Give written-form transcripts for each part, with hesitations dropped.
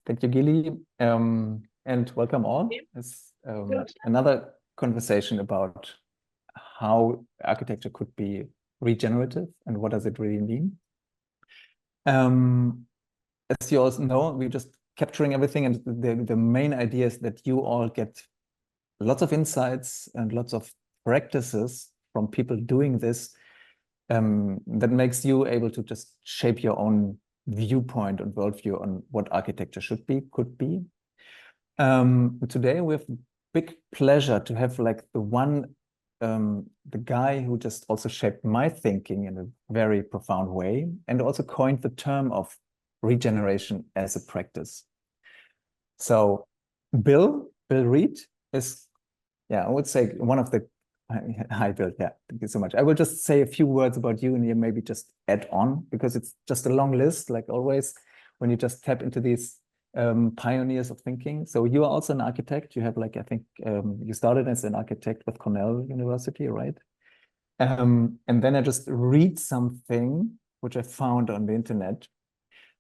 Thank you, Gili, and welcome all. It's another conversation about how architecture could be regenerative and what does it really mean. As you all know, we're just capturing everything, and the main idea is that you all get lots of insights and lots of practices from people doing this that makes you able to just shape your own viewpoint and worldview on what architecture should be, could be. Today we have big pleasure to have like the guy who just also shaped my thinking in a very profound way and also coined the term of regeneration as a practice. So Bill Reed is, I would say one of the, hi Bill, thank you so much. I will just say a few words about you and you maybe just add on, because it's just a long list, like always, when you just tap into these pioneers of thinking. So you are also an architect. You have like, I think you started as an architect with Cornell University, right? And then I just read something which I found on the internet,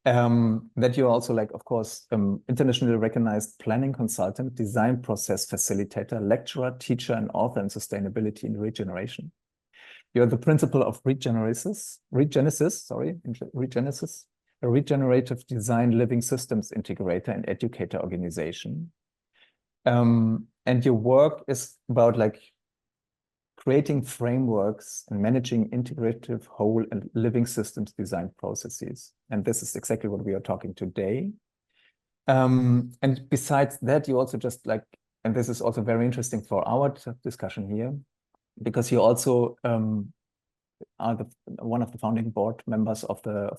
that you're also like, of course, internationally recognized planning consultant, design process facilitator, lecturer, teacher, and author in sustainability and regeneration. You're the principal of Regenesis, a regenerative design living systems integrator and educator organization. And your work is about like creating frameworks and managing integrative whole and living systems design processes. And this is exactly what we are talking today. And besides that, you also just like, and this is also very interesting for our discussion here, because you also are one of the founding board members of the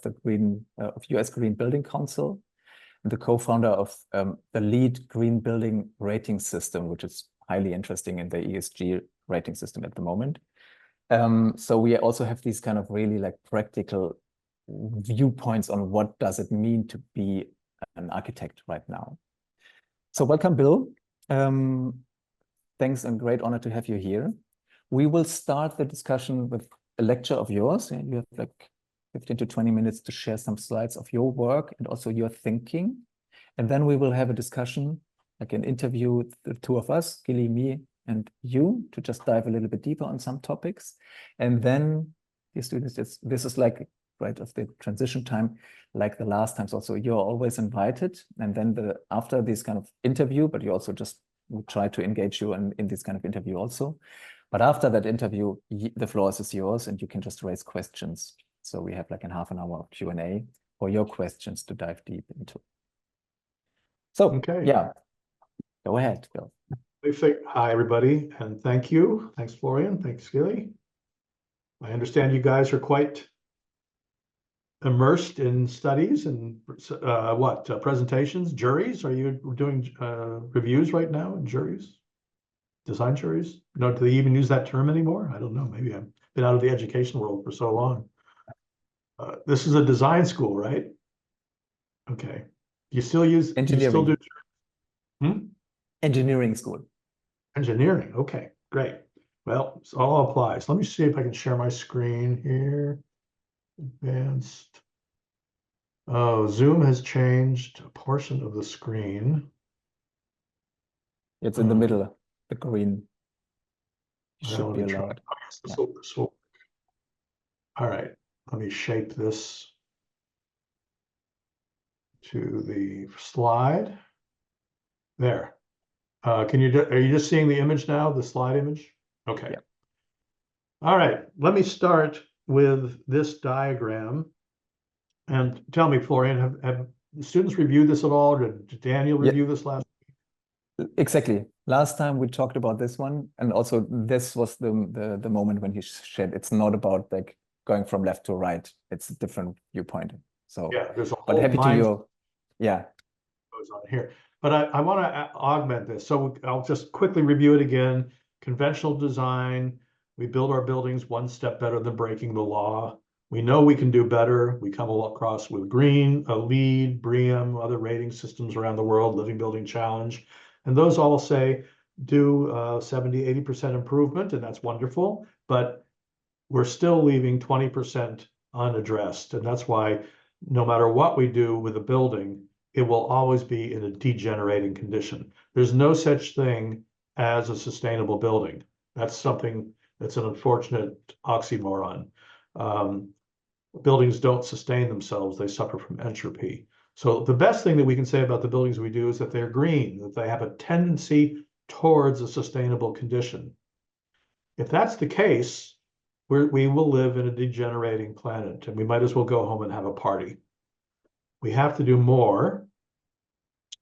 US Green Building Council, and the co-founder of the lead green building rating system, which is highly interesting in the ESG rating system at the moment. So we also have these kind of really like practical viewpoints on what does it mean to be an architect right now. So welcome, Bill. Thanks and great honor to have you here. We will start the discussion with a lecture of yours. You have like 15 to 20 minutes to share some slides of your work and also your thinking. And then we will have a discussion, like an interview, the two of us, Gili, me, and you, to just dive a little bit deeper on some topics. And then the students, this is like right of the transition time, like the last times also, you're always invited. And then after this kind of interview, but you also just try to engage you in this kind of interview also. But after that interview, the floor is yours and you can just raise questions. So we have like a half an hour of Q&A for your questions to dive deep into. So, okay. Go ahead, Bill. Hi, everybody, and thank you. Thanks, Florian. Thanks, Gili. I understand you guys are quite immersed in studies and presentations, juries. Are you doing reviews right now in juries? Design juries? No, do they even use that term anymore? I don't know. Maybe I've been out of the education world for so long. This is a design school, right? Okay. You still use engineering? You still do engineering school. Engineering. Okay, great. Well, it all applies. Let me see if I can share my screen here. Advanced. Oh, Zoom has changed a portion of the screen. It's in the middle, the green. Should be allowed. All right, let me shape this to the slide. There. Are you just seeing the image now, the slide image? Okay. Yeah. All right, let me start with this diagram. And tell me, Florian, have students reviewed this at all? Or did Daniel review this last week? Exactly. Last time we talked about this one, and also this was the moment when he shared. It's not about like going from left to right. It's a different viewpoint. So yeah, there's a whole but happy to you. Yeah. Goes on here. But I want to augment this. So I'll just quickly review it again. Conventional design. We build our buildings one step better than breaking the law. We know we can do better. We come across with green, a LEED, BREEAM, other rating systems around the world, Living Building Challenge. And those all say do 70, 80% improvement, and that's wonderful. But we're still leaving 20% unaddressed. And that's why no matter what we do with a building, it will always be in a degenerating condition. There's no such thing as a sustainable building. That's something that's an unfortunate oxymoron. Buildings don't sustain themselves, they suffer from entropy. So the best thing that we can say about the buildings we do is that they're green, that they have a tendency towards a sustainable condition. If that's the case, we will live in a degenerating planet, and we might as well go home and have a party. We have to do more.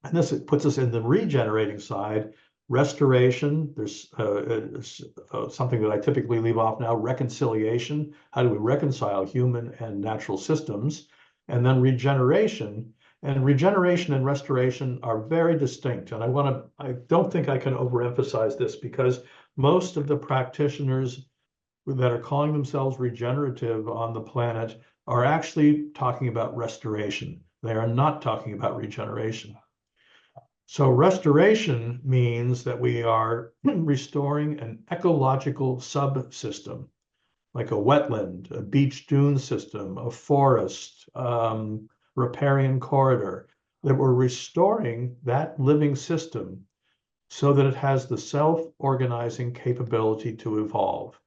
And this puts us in the regenerating side. Restoration, there's something that I typically leave off now, reconciliation. How do we reconcile human and natural systems? And then regeneration. And regeneration and restoration are very distinct. And I don't think I can overemphasize this, because most of the practitioners that are calling themselves regenerative on the planet are actually talking about restoration. They are not talking about regeneration. So restoration means that we are restoring an ecological subsystem, like a wetland, a beach dune system, a forest, riparian corridor, that we're restoring that living system so that it has the self-organizing capability to evolve.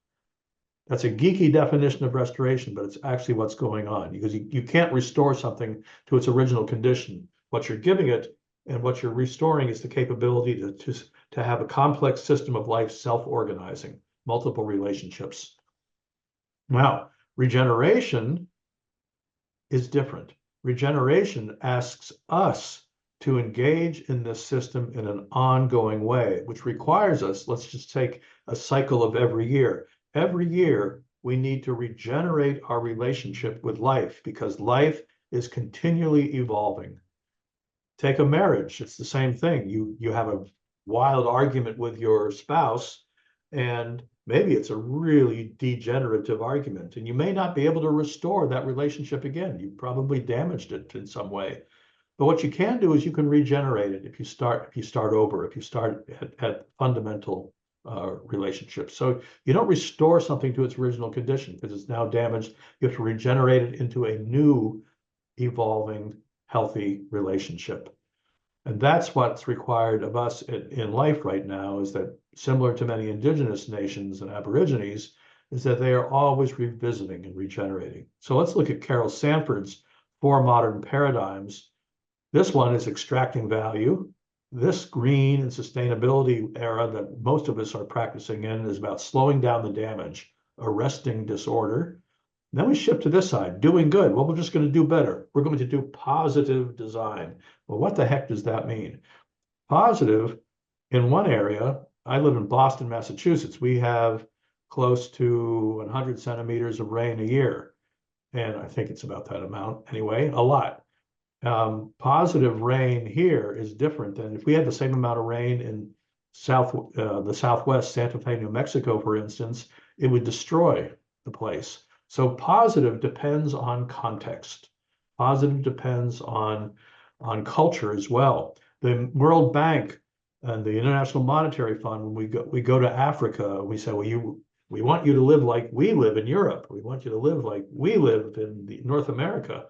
That's a geeky definition of restoration, but it's actually what's going on, because you can't restore something to its original condition. What you're giving it and what you're restoring is the capability to have a complex system of life self-organizing, multiple relationships. Now, regeneration is different. Regeneration asks us to engage in this system in an ongoing way, which requires us, let's just take a cycle of every year. Every year, we need to regenerate our relationship with life, because life is continually evolving. Take a marriage, it's the same thing. You have a wild argument with your spouse, and maybe it's a really degenerative argument, and you may not be able to restore that relationship again. You probably damaged it in some way. But what you can do is you can regenerate it if you start over, if you start at fundamental relationships. So you don't restore something to its original condition because it's now damaged. You have to regenerate it into a new, evolving, healthy relationship. And that's what's required of us in life right now, is that, similar to many indigenous nations and aborigines, is that they are always revisiting and regenerating. So let's look at Carol Sanford's 4 modern paradigms. This one is extracting value. This green and sustainability era that most of us are practicing in is about slowing down the damage, arresting disorder. Then we shift to this side, doing good. Well, we're just going to do better. We're going to do positive design. Well, what the heck does that mean? Positive, in one area, I live in Boston, Massachusetts. We have close to 100 centimeters of rain a year. And I think it's about that amount anyway, a lot. Positive rain here is different than if we had the same amount of rain in the Southwest, Santa Fe, New Mexico, for instance, it would destroy the place. So positive depends on context. Positive depends on culture as well. The World Bank and the International Monetary Fund, when we go to Africa, we say, well, we want you to live like we live in Europe. We want you to live like we live in North America,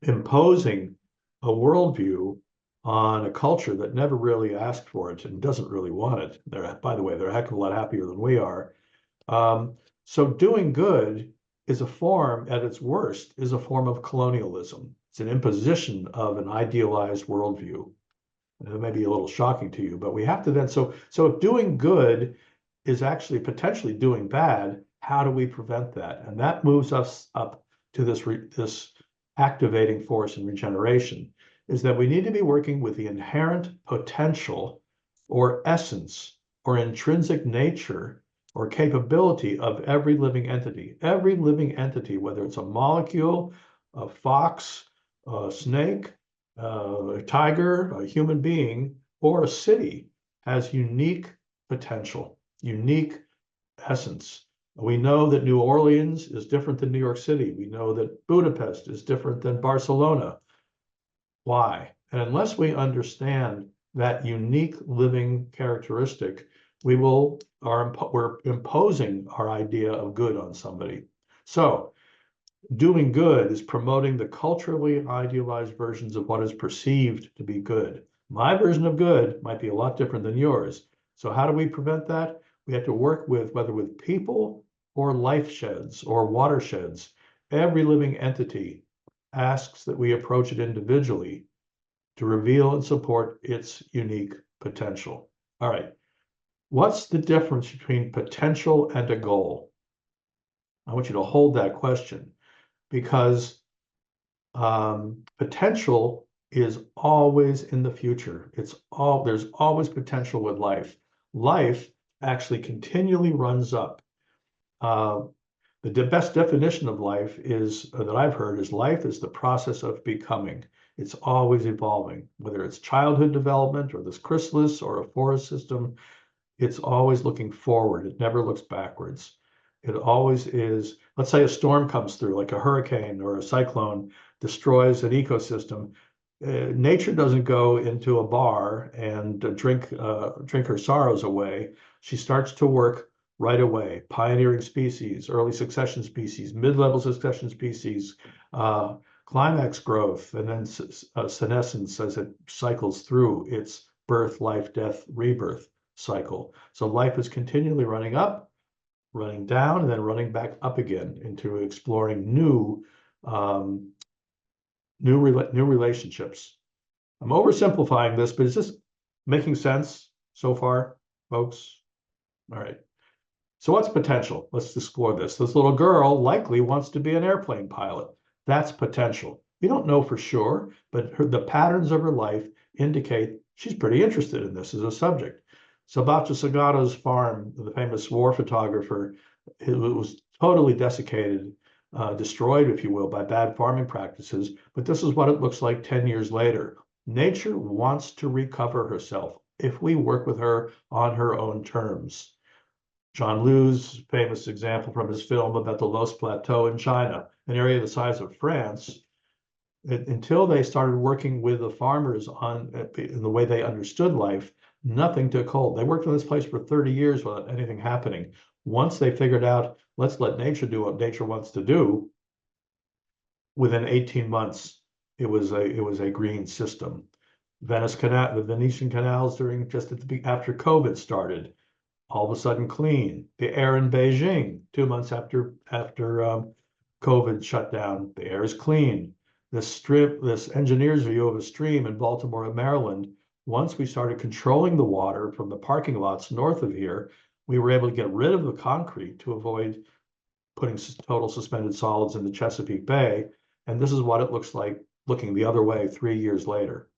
imposing a worldview on a culture that never really asked for it and doesn't really want it. By the way, they're a heck of a lot happier than we are. So doing good is a form, at its worst, is a form of colonialism. It's an imposition of an idealized worldview. And it may be a little shocking to you, but we have to then, so if doing good is actually potentially doing bad, how do we prevent that? And that moves us up to this activating force in regeneration, is that we need to be working with the inherent potential or essence or intrinsic nature or capability of every living entity. Every living entity, whether it's a molecule, a fox, a snake, a tiger, a human being, or a city, has unique potential, unique essence. We know that New Orleans is different than New York City. We know that Budapest is different than Barcelona. Why? And unless we understand that unique living characteristic, we're imposing our idea of good on somebody. So doing good is promoting the culturally idealized versions of what is perceived to be good. My version of good might be a lot different than yours. So how do we prevent that? We have to work with, whether with people or life sheds or watersheds, every living entity asks that we approach it individually to reveal and support its unique potential. All right. What's the difference between potential and a goal? I want you to hold that question, because potential is always in the future. There's always potential with life. Life actually continually runs up. The best definition of life is that I've heard is life is the process of becoming. It's always evolving, whether it's childhood development or this chrysalis or a forest system. It's always looking forward. It never looks backwards. It always is. Let's say a storm comes through, like a hurricane or a cyclone, destroys an ecosystem. Nature doesn't go into a bar and drink her sorrows away. She starts to work right away. Pioneering species, early succession species, mid-level succession species, climax growth, and then senescence as it cycles through its birth, life, death, rebirth cycle. So life is continually running up, running down, and then running back up again into exploring new relationships. I'm oversimplifying this, but is this making sense so far, folks? All right. So what's potential? Let's explore this. This little girl likely wants to be an airplane pilot. That's potential. We don't know for sure, but the patterns of her life indicate she's pretty interested in this as a subject. Sabato Sagato's farm, the famous war photographer, it was totally desiccated, destroyed, if you will, by bad farming practices. But this is what it looks like 10 years later. Nature wants to recover herself if we work with her on her own terms. John Liu's famous example from his film about the Loess Plateau in China, an area the size of France, until they started working with the farmers in the way they understood life, nothing took hold. They worked in this place for 30 years without anything happening. Once they figured out, let's let nature do what nature wants to do, within 18 months, it was a green system. The Venetian canals after COVID started, all of a sudden clean. The air in Beijing, 2 months after COVID shut down, the air is clean. This engineer's view of a stream in Baltimore, Maryland, once we started controlling the water from the parking lots north of here, we were able to get rid of the concrete to avoid putting total suspended solids in the Chesapeake Bay. And this is what it looks like looking the other way 3 years later.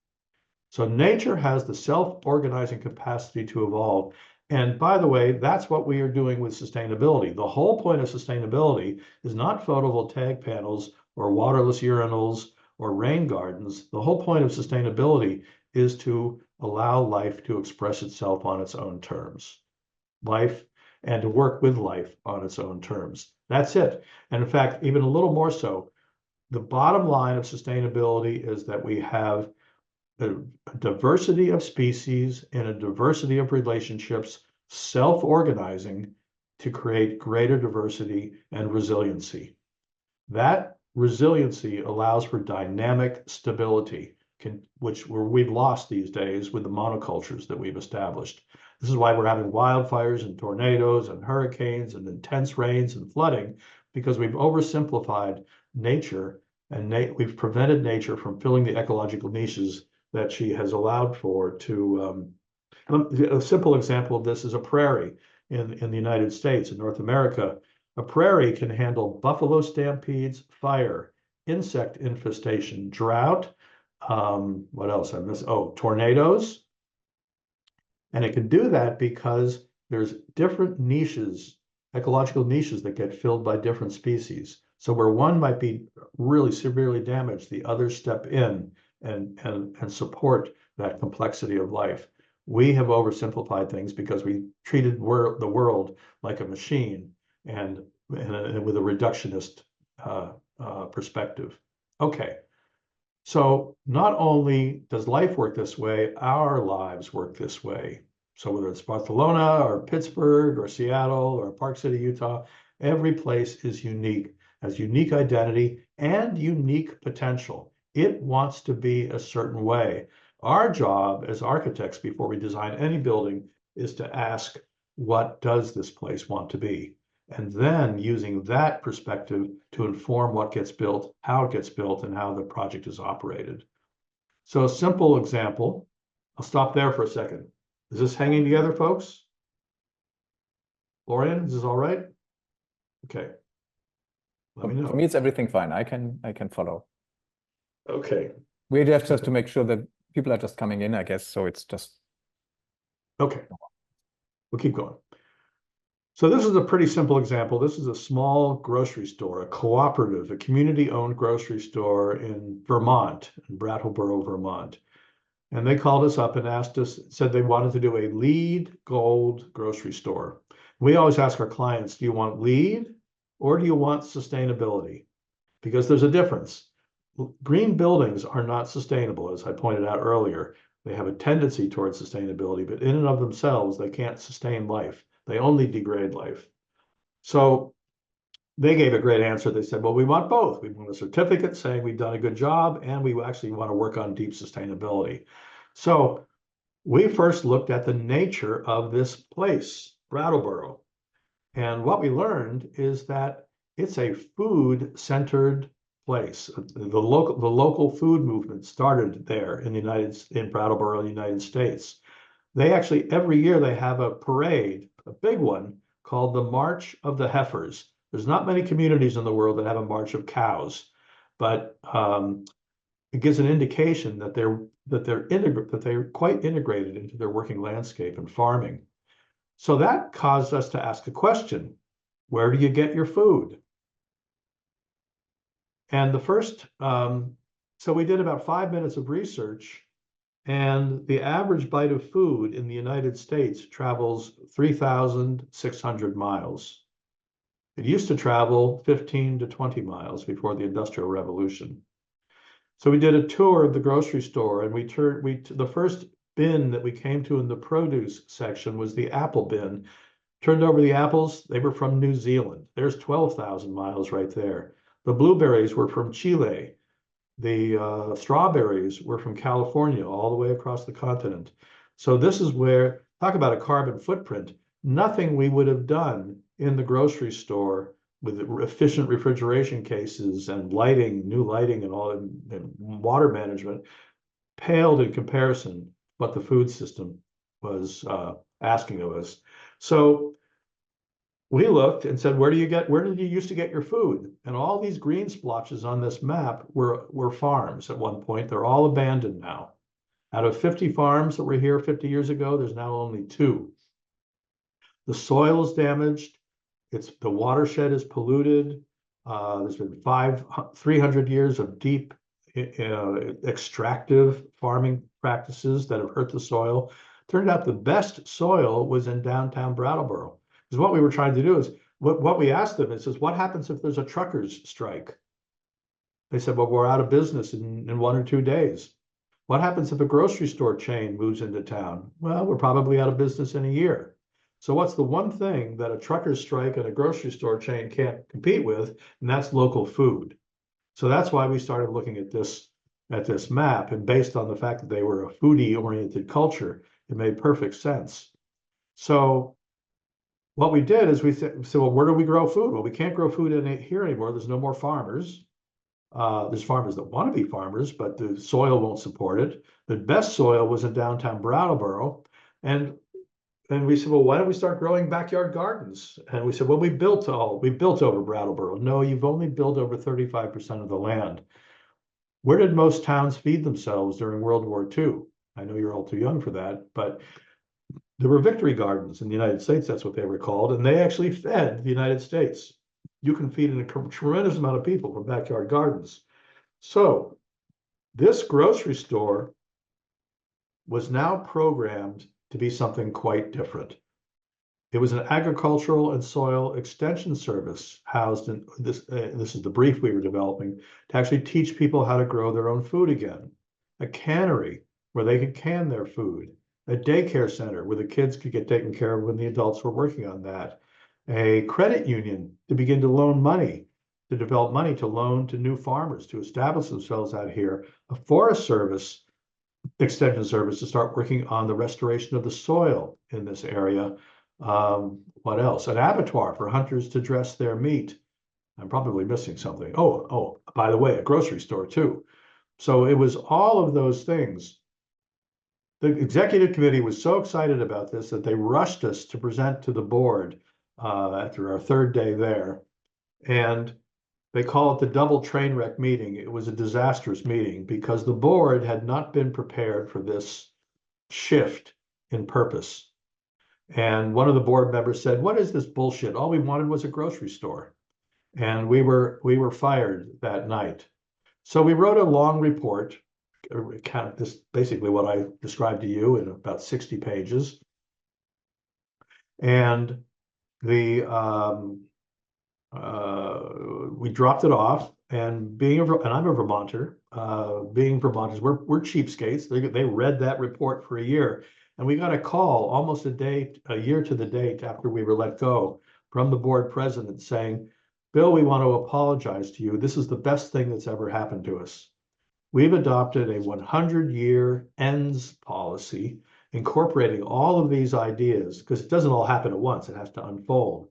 So nature has the self-organizing capacity to evolve. And by the way, that's what we are doing with sustainability. The whole point of sustainability is not photovoltaic panels or waterless urinals or rain gardens. The whole point of sustainability is to allow life to express itself on its own terms. Life, and to work with life on its own terms. That's it. And in fact, even a little more so, the bottom line of sustainability is that we have a diversity of species and a diversity of relationships self-organizing to create greater diversity and resiliency. That resiliency allows for dynamic stability, which we've lost these days with the monocultures that we've established. This is why we're having wildfires and tornadoes and hurricanes and intense rains and flooding, because we've oversimplified nature and we've prevented nature from filling the ecological niches that she has allowed for to. A simple example of this is a prairie in the United States, in North America. A prairie can handle buffalo stampedes, fire, insect infestation, drought, what else I missed? Oh, tornadoes. And it can do that because there's different niches, ecological niches that get filled by different species. So where one might be really severely damaged, the others step in and support that complexity of life. We have oversimplified things because we treated the world like a machine and with a reductionist perspective. Okay, so not only does life work this way, our lives work this way. So whether it's Barcelona or Pittsburgh or Seattle or Park City, Utah, every place is unique. has unique identity and unique potential. It wants to be a certain way. Our job as architects before we design any building is to ask, what does this place want to be? And then using that perspective to inform what gets built, how it gets built, and how the project is operated. So a simple example, I'll stop there for a second. Is this hanging together, folks? Florian, is this all right? Okay. Let me know. For me, it's everything fine. I can follow. Okay. We have just to make sure that people are just coming in, I guess. So it's just okay. We'll keep going. So this is a pretty simple example. This is a small grocery store, a cooperative, a community-owned grocery store in Vermont, in Brattleboro, Vermont. And they called us up and asked us, said they wanted to do a LEED Gold grocery store. We always ask our clients, do you want LEED or do you want sustainability? Because there's a difference. Green buildings are not sustainable, as I pointed out earlier. They have a tendency towards sustainability, but in and of themselves, they can't sustain life. They only degrade life. So they gave a great answer. They said, well, we want both. We want a certificate saying we've done a good job, and we actually want to work on deep sustainability. So we first looked at the nature of this place, Brattleboro. And what we learned is that it's a food-centered place. The local food movement started there in Brattleboro, the United States. They actually, every year they have a parade, a big one, called the March of the Heifers. There's not many communities in the world that have a March of Cows, but it gives an indication that they're quite integrated into their working landscape and farming. So that caused us to ask a question: where do you get your food? And the first, so we did about 5 minutes of research. And the average bite of food in the United States travels 3,600 miles. It used to travel 15 to 20 miles before the Industrial Revolution. So we did a tour of the grocery store, and the first bin that we came to in the produce section was the apple bin. Turned over the apples, they were from New Zealand. There's 12,000 miles right there. The blueberries were from Chile. The strawberries were from California all the way across the continent. So this is where, talk about a carbon footprint, nothing we would have done in the grocery store with efficient refrigeration cases and lighting, new lighting and all, and water management paled in comparison what the food system was asking of us. So we looked and said, where did you used to get your food? And all these green splotches on this map were farms at one point. They're all abandoned now. Out of 50 farms that were here 50 years ago, there's now only 2. The soil is damaged. The watershed is polluted. There's been 300 years of deep extractive farming practices that have hurt the soil. Turned out the best soil was in downtown Brattleboro. Because what we were trying to do is, what we asked them is what happens if there's a truckers' strike? They said, well, we're out of business in 1 or 2 days. What happens if a grocery store chain moves into town? Well, we're probably out of business in a year. So what's the one thing that a truckers' strike and a grocery store chain can't compete with? And that's local food. So that's why we started looking at this map. And based on the fact that they were a foodie-oriented culture, it made perfect sense. So what we did is we said, well, where do we grow food? Well, we can't grow food here anymore. There's no more farmers. There's farmers that want to be farmers, but the soil won't support it. The best soil was in downtown Brattleboro. And we said, well, why don't we start growing backyard gardens? And we said, well, we built over Brattleboro. No, you've only built over 35% of the land. Where did most towns feed themselves during World War II? I know you're all too young for that, but there were victory gardens in the United States. That's what they were called. And they actually fed the United States. You can feed a tremendous amount of people from backyard gardens. So this grocery store was now programmed to be something quite different. It was an agricultural and soil extension service housed in this. This is the brief we were developing to actually teach people how to grow their own food again. A cannery where they could can their food. A daycare center where the kids could get taken care of when the adults were working on that. A credit union to begin to loan money to develop money to loan to new farmers to establish themselves out here, a Forest Service extension service to start working on the restoration of the soil in this area. What else? An abattoir for hunters to dress their meat. I'm probably missing something. Oh, by the way, a grocery store too. So it was all of those things. The executive committee was so excited about this that they rushed us to present to the board after our third day there. And they call it the double train wreck meeting. It was a disastrous meeting because the board had not been prepared for this shift in purpose. And one of the board members said, "What is this bullshit? All we wanted was a grocery store." And we were fired that night. So we wrote a long report, this basically what I described to you in about 60 pages. And the we dropped it off, and I'm a Vermonter, being Vermonters, we're cheapskates. They read that report for a year, and we got a call almost a year to the date after we were let go from the board president saying, "Bill, we want to apologize to you. This is the best thing that's ever happened to us. We've adopted a 100-year ends policy, incorporating all of these ideas, because it doesn't all happen at once, it has to unfold.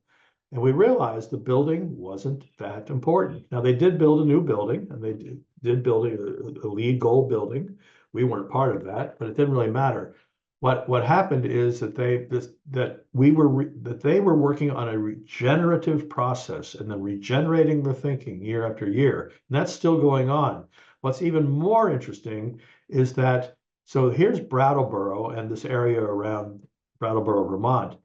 And we realized the building wasn't that important." Now, they did build a new building, and they did build a LEED gold building. We weren't part of that, but it didn't really matter. What happened is that they were working on a regenerative process and then regenerating their thinking year after year. And that's still going on. What's even more interesting is that, so here's Brattleboro and this area around Brattleboro, Vermont.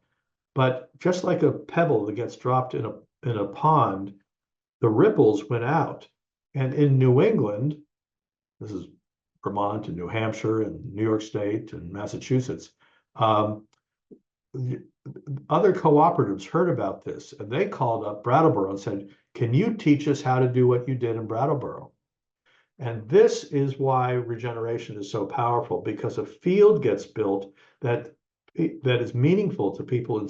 But just like a pebble that gets dropped in a pond, the ripples went out. And in New England, this is Vermont and New Hampshire and New York State and Massachusetts, other cooperatives heard about this, and they called up Brattleboro and said, "Can you teach us how to do what you did in Brattleboro?" And this is why regeneration is so powerful, because a field gets built that is meaningful to people in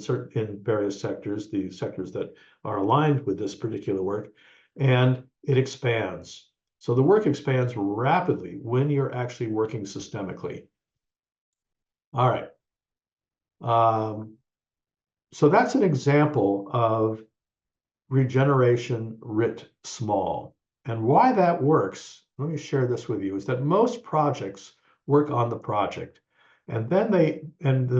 various sectors, the sectors that are aligned with this particular work, and it expands. So the work expands rapidly when you're actually working systemically. All right. So that's an example of regeneration writ small. And why that works, let me share this with you, is that most projects work on the project. And then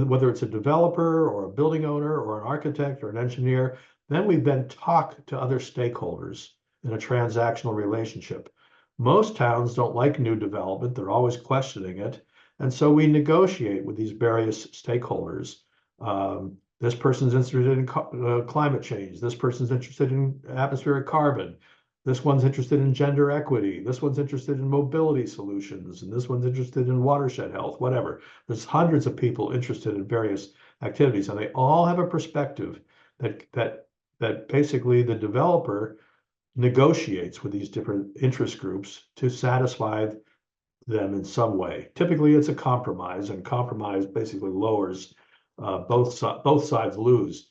whether it's a developer or a building owner or an architect or an engineer, then we then talk to other stakeholders in a transactional relationship. Most towns don't like new development. They're always questioning it. And so we negotiate with these various stakeholders. This person's interested in climate change. This person's interested in atmospheric carbon. This one's interested in gender equity. This one's interested in mobility solutions. And this one's interested in watershed health, whatever. There's hundreds of people interested in various activities, and they all have a perspective that basically the developer negotiates with these different interest groups to satisfy them in some way. Typically, it's a compromise, and compromise basically lowers both sides lose.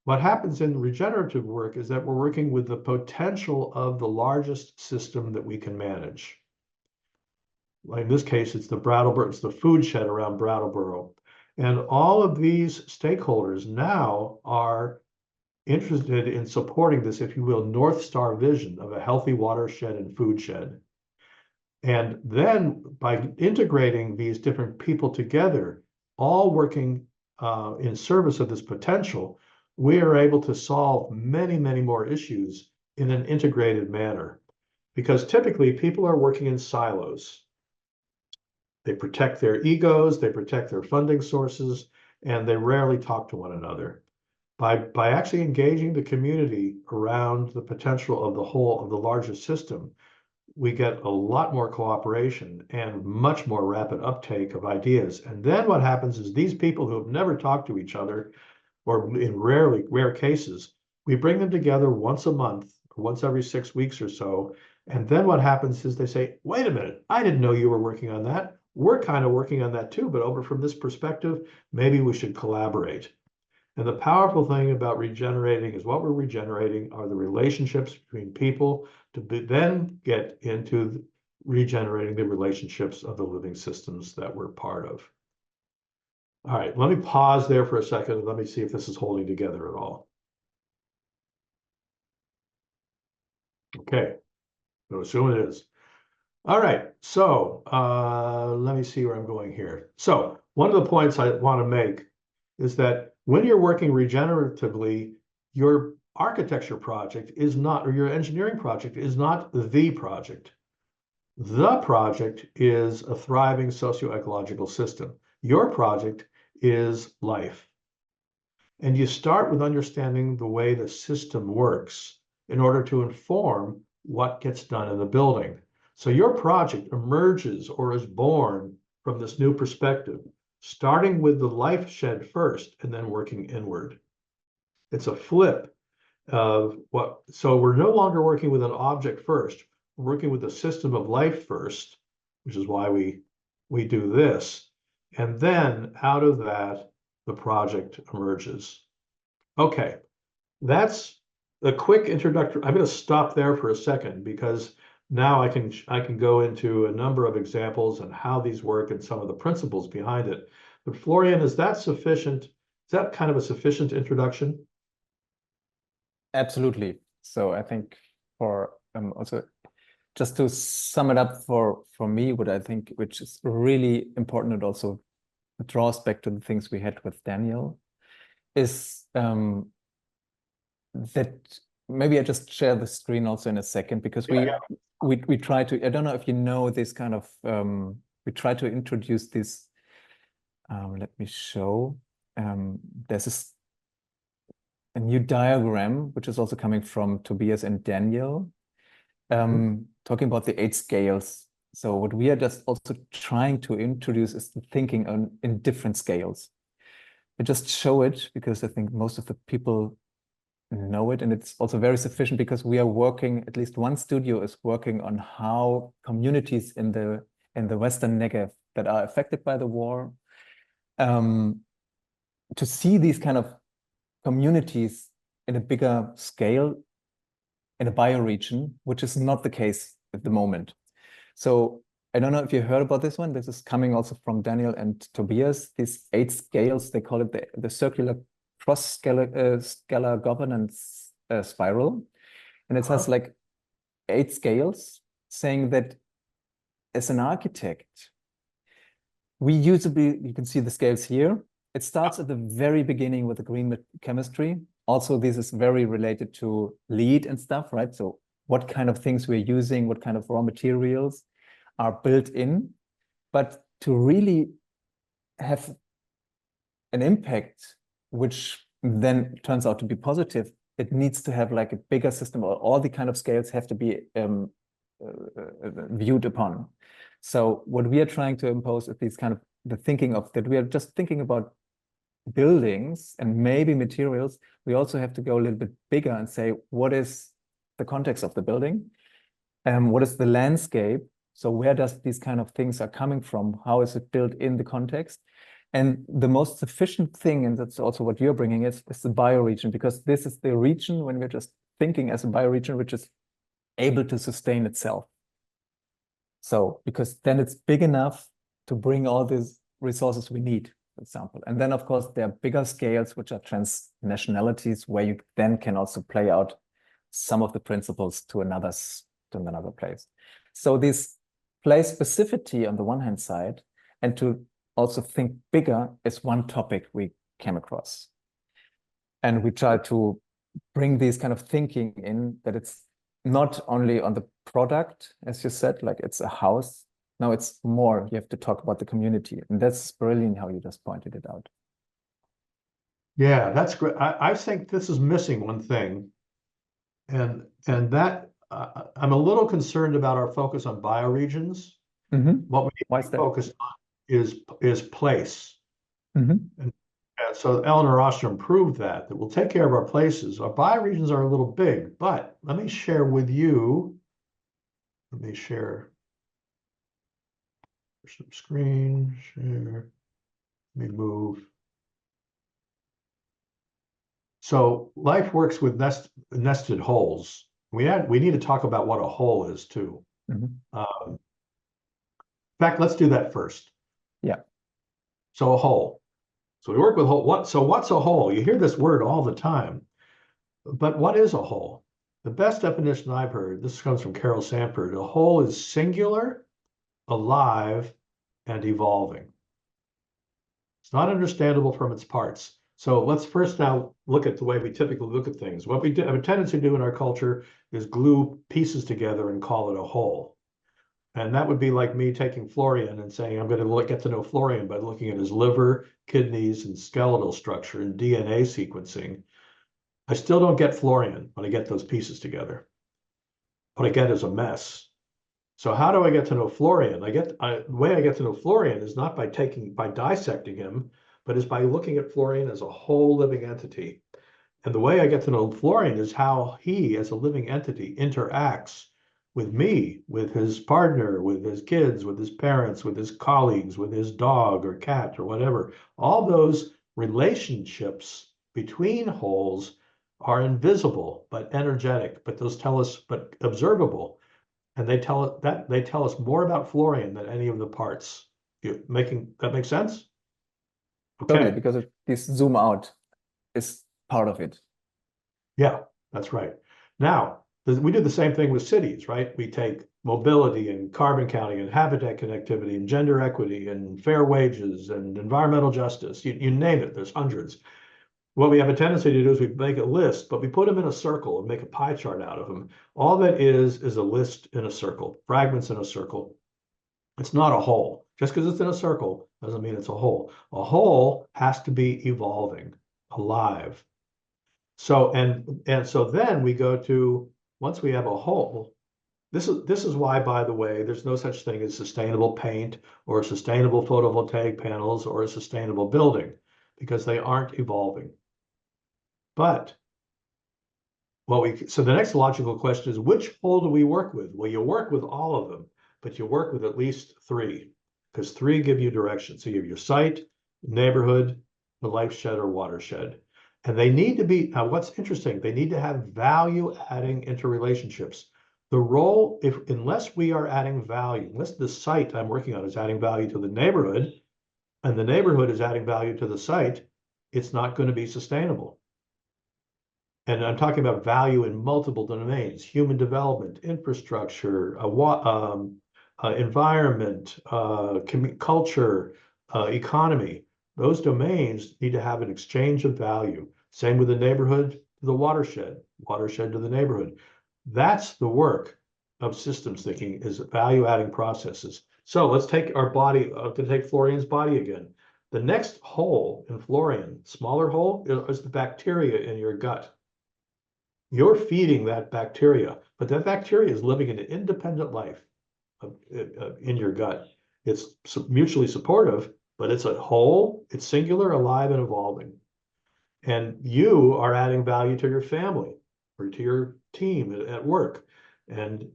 What happens in regenerative work is that we're working with the potential of the largest system that we can manage. Like in this case, it's the food shed around Brattleboro. And all of these stakeholders now are interested in supporting this, if you will, North Star vision of a healthy watershed and food shed. And then by integrating these different people together, all working in service of this potential, we are able to solve many, many more issues in an integrated manner. Because typically people are working in silos. They protect their egos, they protect their funding sources, and they rarely talk to one another. By actually engaging the community around the potential of the largest system, we get a lot more cooperation and much more rapid uptake of ideas. And then what happens is these people who have never talked to each other, or in rare cases, we bring them together once a month, or once every 6 weeks or so. And then what happens is they say, "Wait a minute, I didn't know you were working on that. We're kind of working on that too, but over from this perspective, maybe we should collaborate." And the powerful thing about regenerating is what we're regenerating are the relationships between people to then get into regenerating the relationships of the living systems that we're part of. All right, let me pause there for a second and let me see if this is holding together at all. Okay, so assume it is. All right, so let me see where I'm going here. So one of the points I want to make is that when you're working regeneratively, your architecture project is not, or your engineering project is not the project. The project is a thriving socio-ecological system. Your project is life. And you start with understanding the way the system works in order to inform what gets done in the building. So your project emerges or is born from this new perspective, starting with the life shed first and then working inward. It's a flip of what, so we're no longer working with an object first, we're working with the system of life first, which is why we do this. And then out of that, the project emerges. Okay, that's a quick introductory. I'm going to stop there for a second because now I can go into a number of examples and how these work and some of the principles behind it. But Florian, is that sufficient? Is that kind of a sufficient introduction? Absolutely. So I think for also just to sum it up for me, what I think which is really important and also draws back to the things we had with Daniel is that maybe I just share the screen also in a second because we try to, I don't know if you know this kind of we try to introduce this let me show there's a new diagram which is also coming from Tobias and Daniel talking about the 8 scales. So what we are just also trying to introduce is the thinking in different scales. I just show it because I think most of the people know it, and it's also very sufficient because we are working, at least one studio is working on how communities in the Western Negev that are affected by the war, to see these kind of communities in a bigger scale in a bioregion, which is not the case at the moment. So I don't know if you heard about this one. This is coming also from Daniel and Tobias. These 8 scales, they call it the circular cross-scalar governance spiral. And it has like 8 scales saying that as an architect, we usually, you can see the scales here. It starts at the very beginning with the green chemistry. Also, this is very related to LEED and stuff, right? So what kind of things we're using, what kind of raw materials are built in. But to really have an impact, which then turns out to be positive, it needs to have like a bigger system, or all the kind of scales have to be viewed upon. So what we are trying to impose is these kind of the thinking of that we are just thinking about buildings and maybe materials. We also have to go a little bit bigger and say, what is the context of the building? What is the landscape? So where does these kind of things are coming from? How is it built in the context? And the most sufficient thing, and that's also what you're bringing, is the bioregion, because this is the region when we're just thinking as a bioregion, which is able to sustain itself. So, because then it's big enough to bring all these resources we need, for example. And then, of course, there are bigger scales, which are transnationalities, where you then can also play out some of the principles to another place. So this place specificity on the one hand side, and to also think bigger is one topic we came across. And we try to bring these kind of thinking in, that it's not only on the product, as you said, like it's a house. No, it's more, you have to talk about the community. And that's brilliant how you just pointed it out. Yeah, that's great. I think this is missing one thing. And that I'm a little concerned about our focus on bioregions. What we need to focus on is place. And so Eleanor Ostrom proved that we'll take care of our places. Our bioregions are a little big, but let me share with you. Let me share some screen, share. Let me move. So life works with nested holes. We need to talk about what a hole is too. Mhm. In fact, let's do that first. Yeah. So a hole. So we work with hole. So what's a hole? You hear this word all the time, but what is a hole? The best definition I've heard, this comes from Carol Sanford, a hole is singular, alive, and evolving. It's not understandable from its parts. So let's first now look at the way we typically look at things. What we have a tendency to do in our culture is glue pieces together and call it a whole. And that would be like me taking Florian and saying, I'm going to get to know Florian by looking at his liver, kidneys, and skeletal structure and DNA sequencing. I still don't get Florian when I get those pieces together. What I get is a mess. So how do I get to know Florian? The way I get to know Florian is not by dissecting him, but is by looking at Florian as a whole living entity. And the way I get to know Florian is how he, as a living entity, interacts with me, with his partner, with his kids, with his parents, with his colleagues, with his dog or cat or whatever. All those relationships between wholes are invisible but energetic, but observable. And they tell us more about Florian than any of the parts. Making that make sense? Totally, Okay. because this zoom out is part of it. Yeah, that's right. Now, we do the same thing with cities, right? We take mobility and carbon counting and habitat connectivity and gender equity and fair wages and environmental justice. You name it, there's hundreds. What we have a tendency to do is we make a list, but we put them in a circle and make a pie chart out of them. All that is a list in a circle, fragments in a circle. It's not a whole. Just because it's in a circle doesn't mean it's a whole. A whole has to be evolving, alive. So so then we go to, once we have a whole, this is why, by the way, there's no such thing as sustainable paint or sustainable photovoltaic panels or a sustainable building, because they aren't evolving. But so the next logical question is, which whole do we work with? Well, you work with all of them, but you work with at least three, because three give you direction. So you have your site, neighborhood, the life shed or watershed. And they need to be, now what's interesting, they need to have value adding interrelationships. The role, unless we are adding value, unless the site I'm working on is adding value to the neighborhood, and the neighborhood is adding value to the site, it's not going to be sustainable. And I'm talking about value in multiple domains: human development, infrastructure, environment, culture, economy. Those domains need to have an exchange of value. Same with the neighborhood to the watershed, watershed to the neighborhood. That's the work of systems thinking, is value adding processes. So let's take our body, to take Florian's body again. The next hole in Florian, smaller hole, is the bacteria in your gut. You're feeding that bacteria, but that bacteria is living an independent life in your gut. It's mutually supportive, but it's a whole, it's singular, alive, and evolving. And you are adding value to your family or to your team at work. And,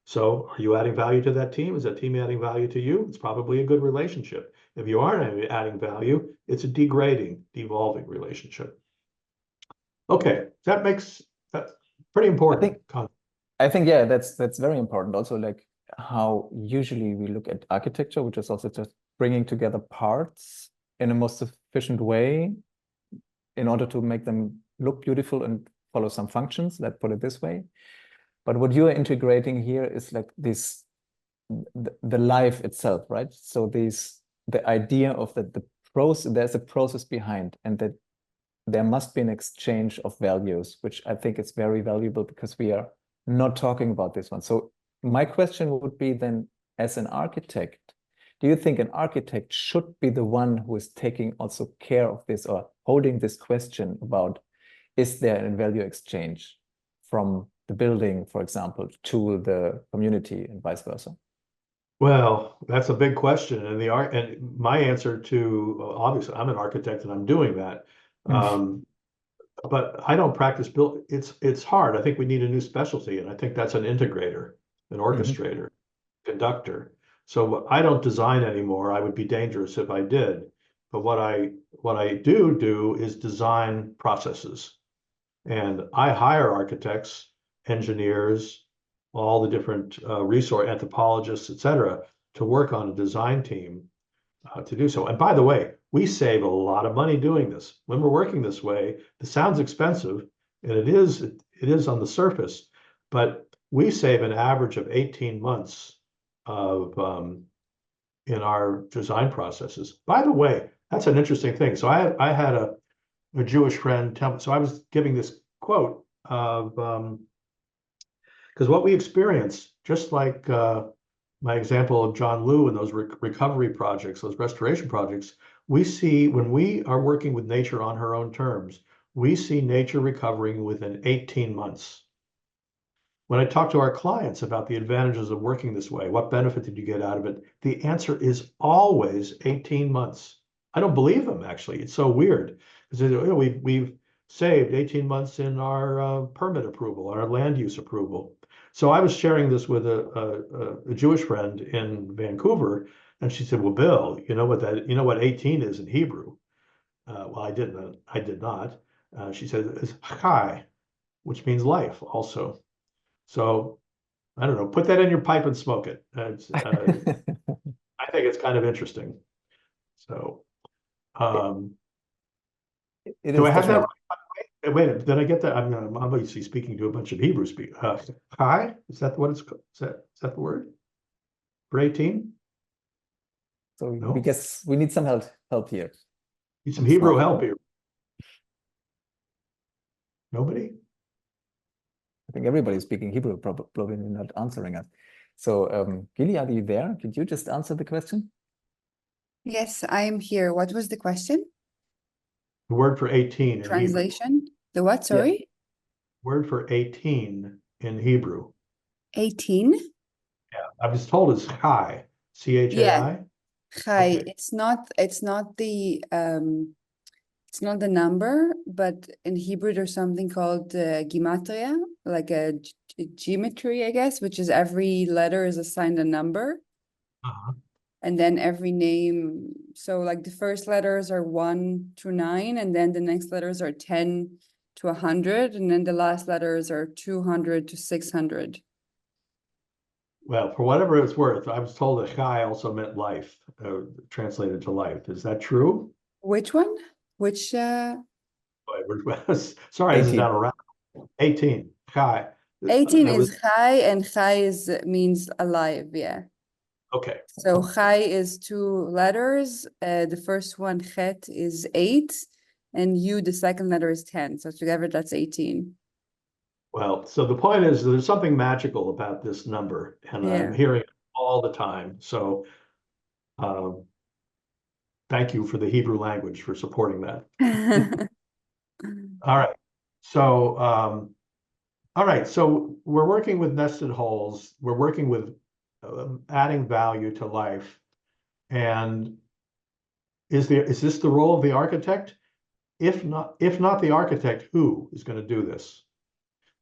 so are you adding value to that team? Is that team adding value to you? It's probably a good relationship. If you aren't adding value, it's a degrading, devolving relationship. Okay, that's pretty I important. think I think yeah, that's very important. Also, like how usually we look at architecture, which is also just bringing together parts in a most efficient way in order to make them look beautiful and follow some functions. Let's put it this way. But what you are integrating here is like this the life itself, right? So the idea of the process, there's a process behind, and that there must be an exchange of values, which I think is very valuable because we are not talking about this one. So my question would be then, as an architect, do you think an architect should be the one who is taking also care of this or holding this question about, is there a value exchange from the building, for example, to the community and vice versa? Well, that's a big question, and my answer to, obviously, I'm an architect and I'm doing that. But I don't practice build. It's hard. I think we need a new specialty, and I think that's an integrator, an orchestrator, conductor. So I don't design anymore. I would be dangerous if I did. but what I do is design processes. And I hire architects, engineers, all the different resource anthropologists, et cetera, to work on a design team to do so. And by the way, we save a lot of money doing this. When we're working this way, it sounds expensive, and it is on the surface, but we save an average of 18 months of in our design processes. By the way, that's an interesting thing. So I had a Jewish friend tell me, so I was giving this quote of because what we experience, just like my example of John Liu and those recovery projects, those restoration projects, we see when we are working with nature on her own terms, we see nature recovering within 18 months. When I talk to our clients about the advantages of working this way, what benefit did you get out of it? The answer is always 18 months. I don't believe them, actually. It's so weird because we've saved 18 months in our permit approval, our land use approval. So I was sharing this with a Jewish friend in Vancouver, and she said, "Well, Bill, you know what 18 is in Hebrew?" Well, I did not. She said, "It's chai, which means life, also." So I don't know, put that in your pipe and smoke it. I think it's kind of interesting. So, It do is I have that definitely. right? Wait, did I get that? I'm obviously speaking to a bunch of Hebrew speakers. Hi, is that what it's called? Is that the word? For 18? So we No? guess we need some help here. Need some It's Hebrew not. help here. Nobody? I think everybody's speaking Hebrew, probably not answering us. So, Gili, are you there? Could you just answer the question? Yes, I am here. What was the question? The word for 18 in Hebrew. Translation? The what? Sorry? Word for 18 in Hebrew. 18? Yeah, I was told it's chai, C-H-A-I. Chai. Okay. It's not the number, but in Hebrew there's something called gematria, like a geometry, I guess, which is every letter is assigned a number. Uh-huh. And then every name, so like the first letters are 1 to 9, and then the next letters are 10 to 100, and then the last letters are 200 to 600. Well, for whatever it's worth, I was told that chai also meant life, translated to life. Is that true? Which one? Which Sorry, this is 18. down around 18. Chai. 18 It was is chai, and chai means alive, yeah. okay. So chai is 2 letters. The first one, chet, is 8, and you, the second letter, is 10. So together that's 18. Well, so the point is there's something magical about this number, and I'm Yeah. hearing it all the time. So um, thank you for the Hebrew language for supporting that. All right. So all right. So we're working with nested holes. We're working with adding value to life. And is this the role of the architect? If not the architect, who is going to do this?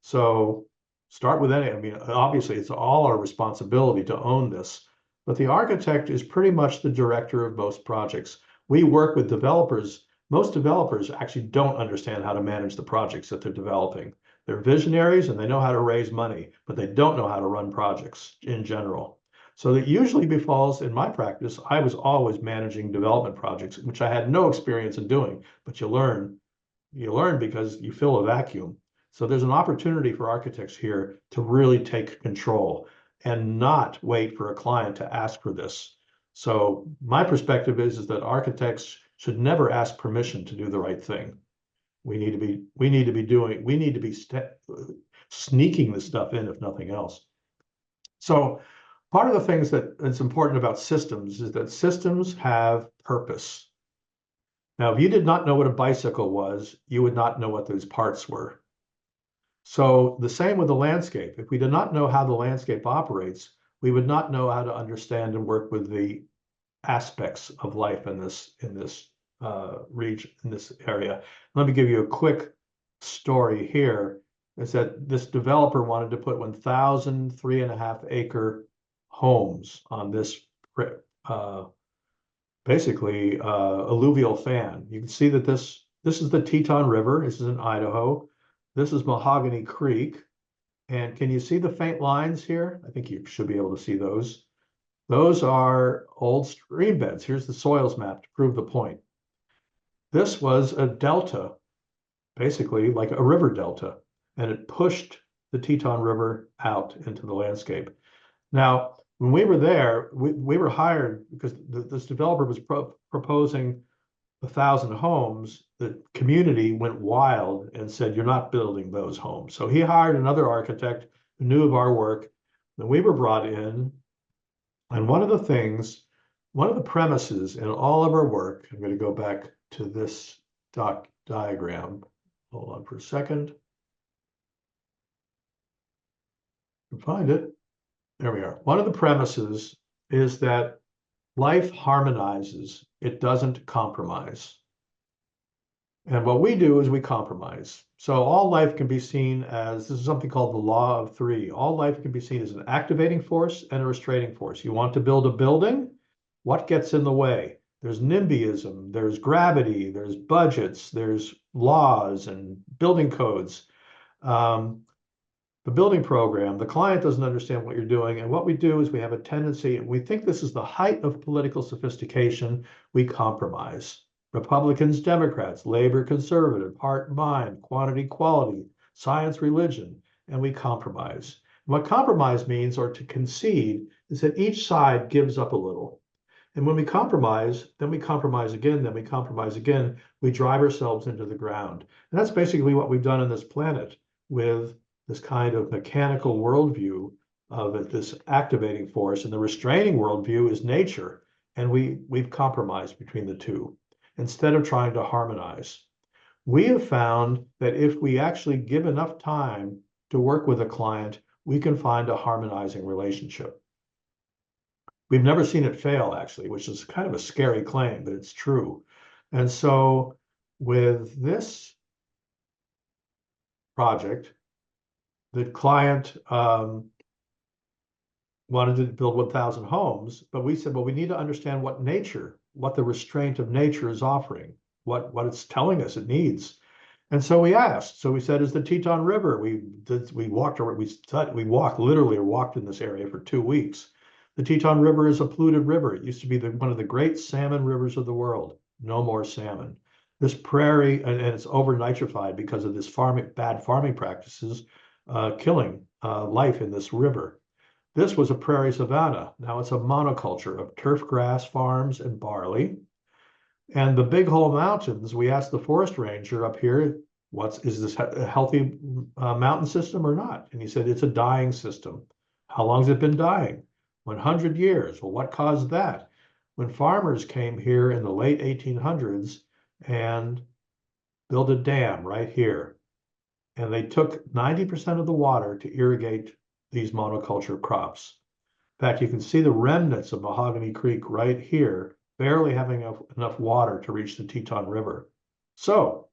So start with any, I mean, obviously it's all our responsibility to own this, but the architect is pretty much the director of most projects. We work with developers. Most developers actually don't understand how to manage the projects that they're developing. They're visionaries and they know how to raise money, but they don't know how to run projects in general. So that usually befalls in my practice, I was always managing development projects, which I had no experience in doing, but you learn because you fill a vacuum. So there's an opportunity for architects here to really take control and not wait for a client to ask for this. So my perspective is that architects should never ask permission to do the right thing. We need to be sneaking this stuff in, if nothing else. So part of the things that is important about systems is that systems have purpose. Now, if you did not know what a bicycle was, you would not know what those parts were. So the same with the landscape. If we did not know how the landscape operates, we would not know how to understand and work with the aspects of life in this region, in this area. Let me give you a quick story here. Is that this developer wanted to put 1,000 3.5 acre homes on this basically alluvial fan. You can see that this is the Teton River. This is in Idaho. This is Mahogany Creek. And can you see the faint lines here? I think you should be able to see those. Those are old stream beds. Here's the soils map to prove the point. This was a delta, basically like a river delta, and it pushed the Teton River out into the landscape. Now, when we were there, we were hired because this developer was proposing 1,000 homes. The community went wild and said, you're not building those homes. So he hired another architect who knew of our work. Then we were brought in. And one of the premises in all of our work, I'm going to go back to this diagram. Hold on for a second. Find it. There we are. One of the premises is that life harmonizes. It doesn't compromise. And what we do is we compromise. So all life can be seen as, this is something called the law of three. All life can be seen as an activating force and a restraining force. You want to build a building? What gets in the way? There's NIMBYism, there's gravity, there's budgets, there's laws and building codes. The building program, the client doesn't understand what you're doing. And what we do is we have a tendency, and we think this is the height of political sophistication, we compromise. Republicans, Democrats, labor, conservative, heart, mind, quantity, quality, science, religion, and we compromise. And what compromise means, or to concede, is that each side gives up a little. And when we compromise, then we compromise again, then we compromise again, we drive ourselves into the ground. And that's basically what we've done on this planet with this kind of mechanical worldview of this activating force, and the restraining worldview is nature. And we've compromised between the two instead of trying to harmonize. We have found that if we actually give enough time to work with a client, we can find a harmonizing relationship. We've never seen it fail, actually, which is kind of a scary claim, but it's true. And so with this project, the client wanted to build 1,000 homes, but we said, well, we need to understand what the restraint of nature is offering, what it's telling us it needs. And so we asked. So we said, is the Teton River? We walked literally in this area for 2 weeks. The Teton River is a polluted river. It used to be one of the great salmon rivers of the world. No more salmon. This prairie, and it's over nitrified because of this bad farming practices, killing life in this river. This was a prairie savanna. Now it's a monoculture of turf grass farms and barley. And the Big Hole Mountains, we asked the forest ranger up here, is this a healthy mountain system or not? And he said, it's a dying system. How long has it been dying? 100 years. Well, what caused that? When farmers came here in the late 1800s and built a dam right here, and they took 90% of the water to irrigate these monoculture crops. In fact, you can see the remnants of Mahogany Creek right here, barely having enough water to reach the Teton River. So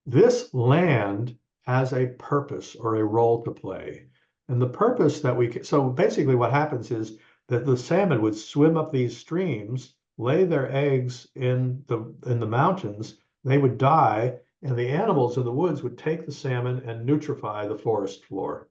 this land has a purpose or a role to play. And the purpose so basically what happens is that the salmon would swim up these streams, lay their eggs in the mountains, they would die, and the animals in the woods would take the salmon and nutrify the forest floor.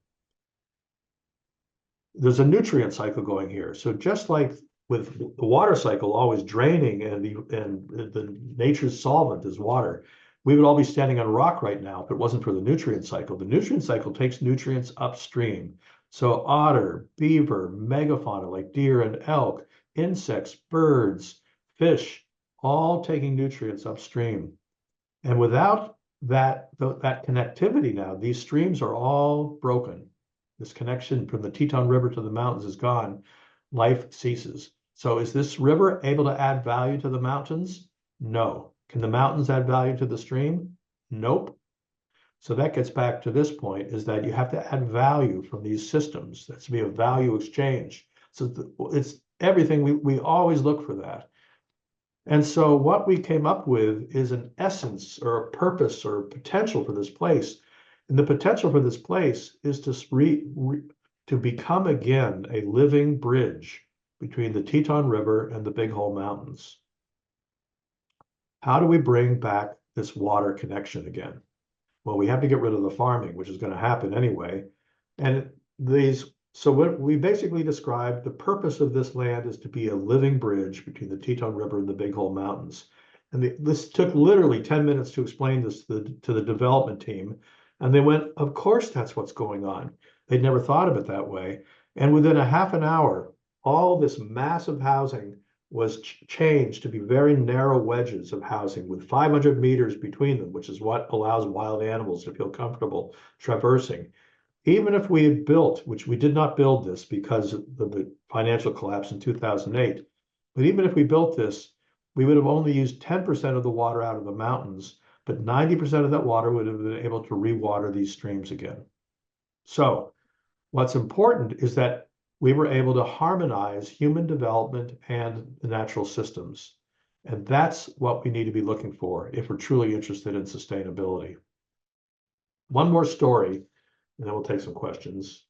There's a nutrient cycle going here. So just like with the water cycle always draining and the nature's solvent is water, we would all be standing on rock right now if it wasn't for the nutrient cycle. The nutrient cycle takes nutrients upstream. So otter, beaver, megafauna like deer and elk, insects, birds, fish, all taking nutrients upstream. And without that connectivity now, these streams are all broken. This connection from the Teton River to the mountains is gone. Life ceases. So is this river able to add value to the mountains? No. Can the mountains add value to the stream? Nope. So that gets back to this point, is that you have to add value from these systems. That's to be a value exchange. So it's everything. We always look for that. And so what we came up with is an essence or a purpose or a potential for this place. And the potential for this place is to become again a living bridge between the Teton River and the Big Hole Mountains. How do we bring back this water connection again? Well, we have to get rid of the farming, which is going to happen anyway. And so what we basically described, the purpose of this land is to be a living bridge between the Teton River and the Big Hole Mountains. And this took literally 10 minutes to explain this to the development team. And they went, of course, that's what's going on. They'd never thought of it that way. And within a half an hour, all this massive housing was changed to be very narrow wedges of housing with 500 meters between them, which is what allows wild animals to feel comfortable traversing. Even if we had built, which we did not build this because of the financial collapse in 2008, but even if we built this, we would have only used 10% of the water out of the mountains, but 90% of that water would have been able to rewater these streams again. So what's important is that we were able to harmonize human development and the natural systems. And that's what we need to be looking for if we're truly interested in sustainability. One more story, and then we'll take some questions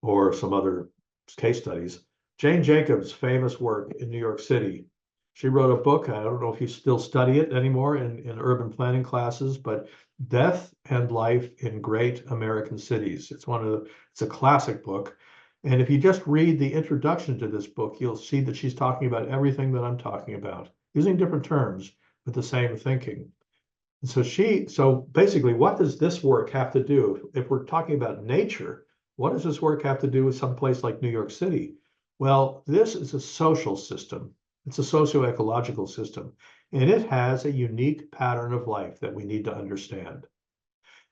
or some other case studies. Jane Jacobs' famous work in New York City. She wrote a book, I don't know if you still study it anymore in urban planning classes, but Death and Life in Great American Cities. It's a classic book. And if you just read the introduction to this book, you'll see that she's talking about everything that I'm talking about, using different terms, but the same thinking. And so basically, what does this work have to do? If we're talking about nature, what does this work have to do with some place like New York City? Well, this is a social system. It's a socio-ecological system, and it has a unique pattern of life that we need to understand.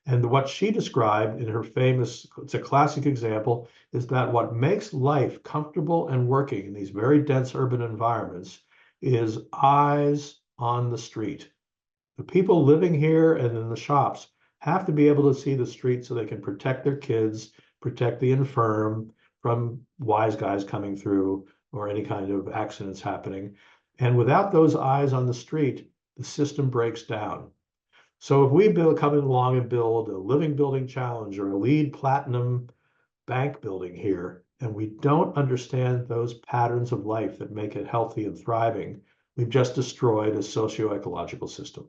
And what she described in her famous, it's a classic example, is that what makes life comfortable and working in these very dense urban environments is eyes on the street. The people living here and in the shops have to be able to see the street so they can protect their kids, protect the infirm from wise guys coming through or any kind of accidents happening. And without those eyes on the street, the system breaks down. So if we come along and build a living building challenge or a LEED platinum bank building here, and we don't understand those patterns of life that make it healthy and thriving, we've just destroyed a socio-ecological system.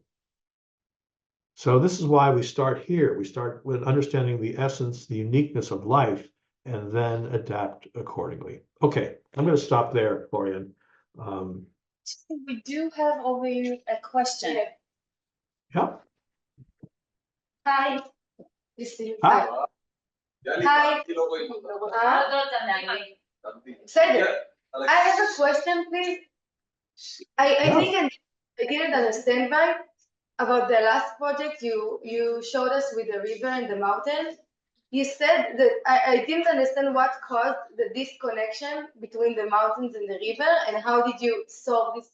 So this is why we start here. We start with understanding the essence, the uniqueness of life, and then adapt accordingly. Okay, I'm going to stop there, Florian. We do have over here a question. Yeah. Hi. Hi. Hi. Cedric, I have a question, please. I think I didn't understand right about the last project you showed us with the river and the mountains. You said that I didn't understand what caused the disconnection between the mountains and the river, and how did you solve this?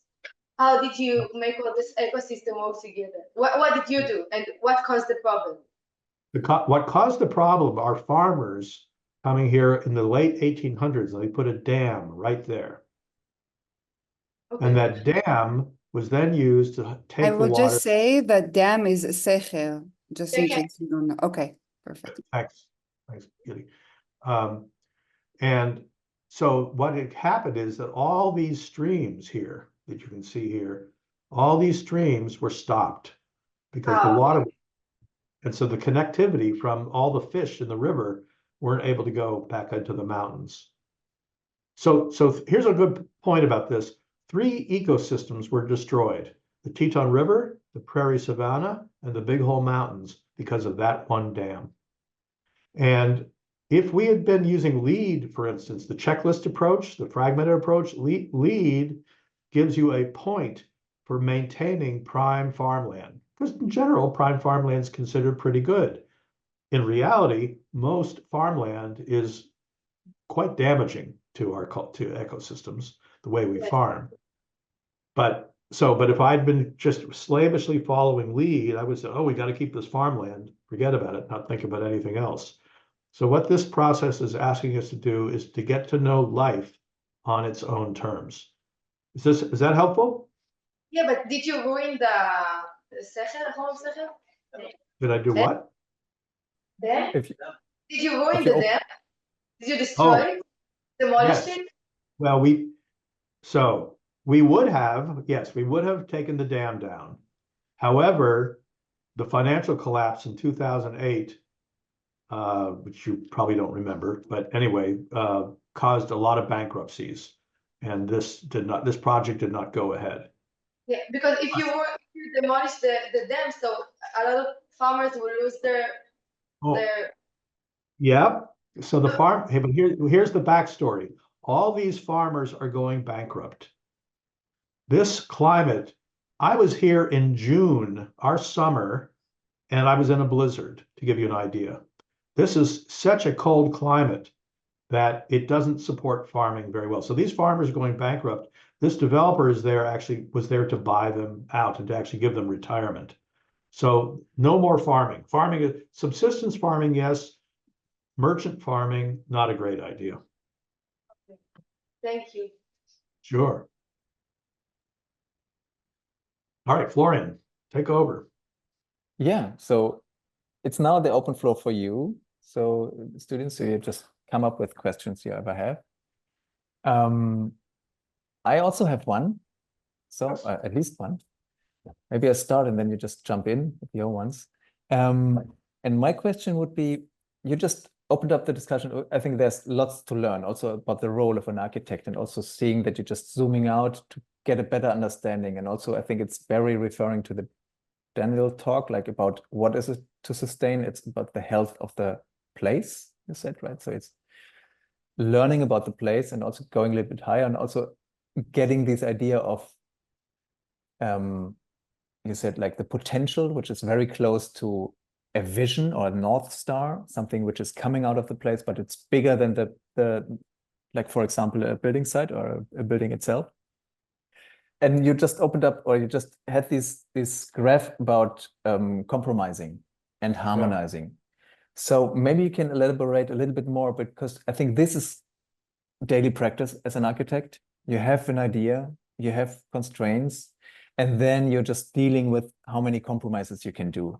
How did you make all this ecosystem all together? What did you do, and what caused the problem? What caused the problem are farmers coming here in the late 1800s, and they put a dam right there. Okay. And that dam was then used to take I the will water. just say that dam is secher, just in case you don't know. Okay, perfect. Thanks, Gilly. And so what had happened is that all these streams here that you can see here, all these streams were stopped because the water, and so the connectivity from all the fish in the river weren't able to go back into the mountains. So here's a good point about this. 3 ecosystems were destroyed: the Teton River, the Prairie Savannah, and the Big Hole Mountains because of that one dam. And if we had been using LEED, for instance, the checklist approach, the fragmented approach, LEED gives you a point for maintaining prime farmland, because in general, prime farmland is considered pretty good. In reality, most farmland is quite damaging to ecosystems, the way we farm. But if I'd been just slavishly following LEED, I would say, oh, we got to keep this farmland, forget about it, not think about anything else. So what this process is asking us to do is to get to know life on its own terms. Is that helpful? Yeah, but did you ruin the secher, the whole secher? Did I do what? Dam? If you, Did you ruin if the you dam? Did you destroy it? Demolish Yes. it? Well, we would have, yes, we would have taken the dam down. However, the financial collapse in 2008, which you probably don't remember, but anyway, caused a lot of bankruptcies. And this project did not go ahead. Yeah, because if you demolish the dam, so a lot of farmers will lose their Oh, their yeah. So the farm, hey, but here's the backstory. All these farmers are going bankrupt. This climate, I was here in June, our summer, and I was in a blizzard, to give you an idea. This is such a cold climate that it doesn't support farming very well. So these farmers are going bankrupt. This developer is there, actually was there to buy them out and to actually give them retirement. So no more farming. Subsistence farming, yes. Merchant farming, not a great idea. Thank you. Sure. All right, Florian, take over. Yeah, so it's now the open floor for you. So students, you just come up with questions you ever have. I also have one, so at least one. Maybe I start and then you just jump in with your ones. And my question would be, you just opened up the discussion. I think there's lots to learn also about the role of an architect, and also seeing that you're just zooming out to get a better understanding. And also I think it's very referring to the Daniel talk, like about what is it to sustain. It's about the health of the place, you said, right? So it's learning about the place and also going a little bit higher, and also getting this idea of, you said, like the potential, which is very close to a vision or a North Star, something which is coming out of the place, but it's bigger than the like, for example, a building site or a building itself. And you just opened up, or you just had this graph about compromising and harmonizing. Yeah. So maybe you can elaborate a little bit more, because I think this is daily practice as an architect. You have an idea, you have constraints, and then you're just dealing with how many compromises you can do.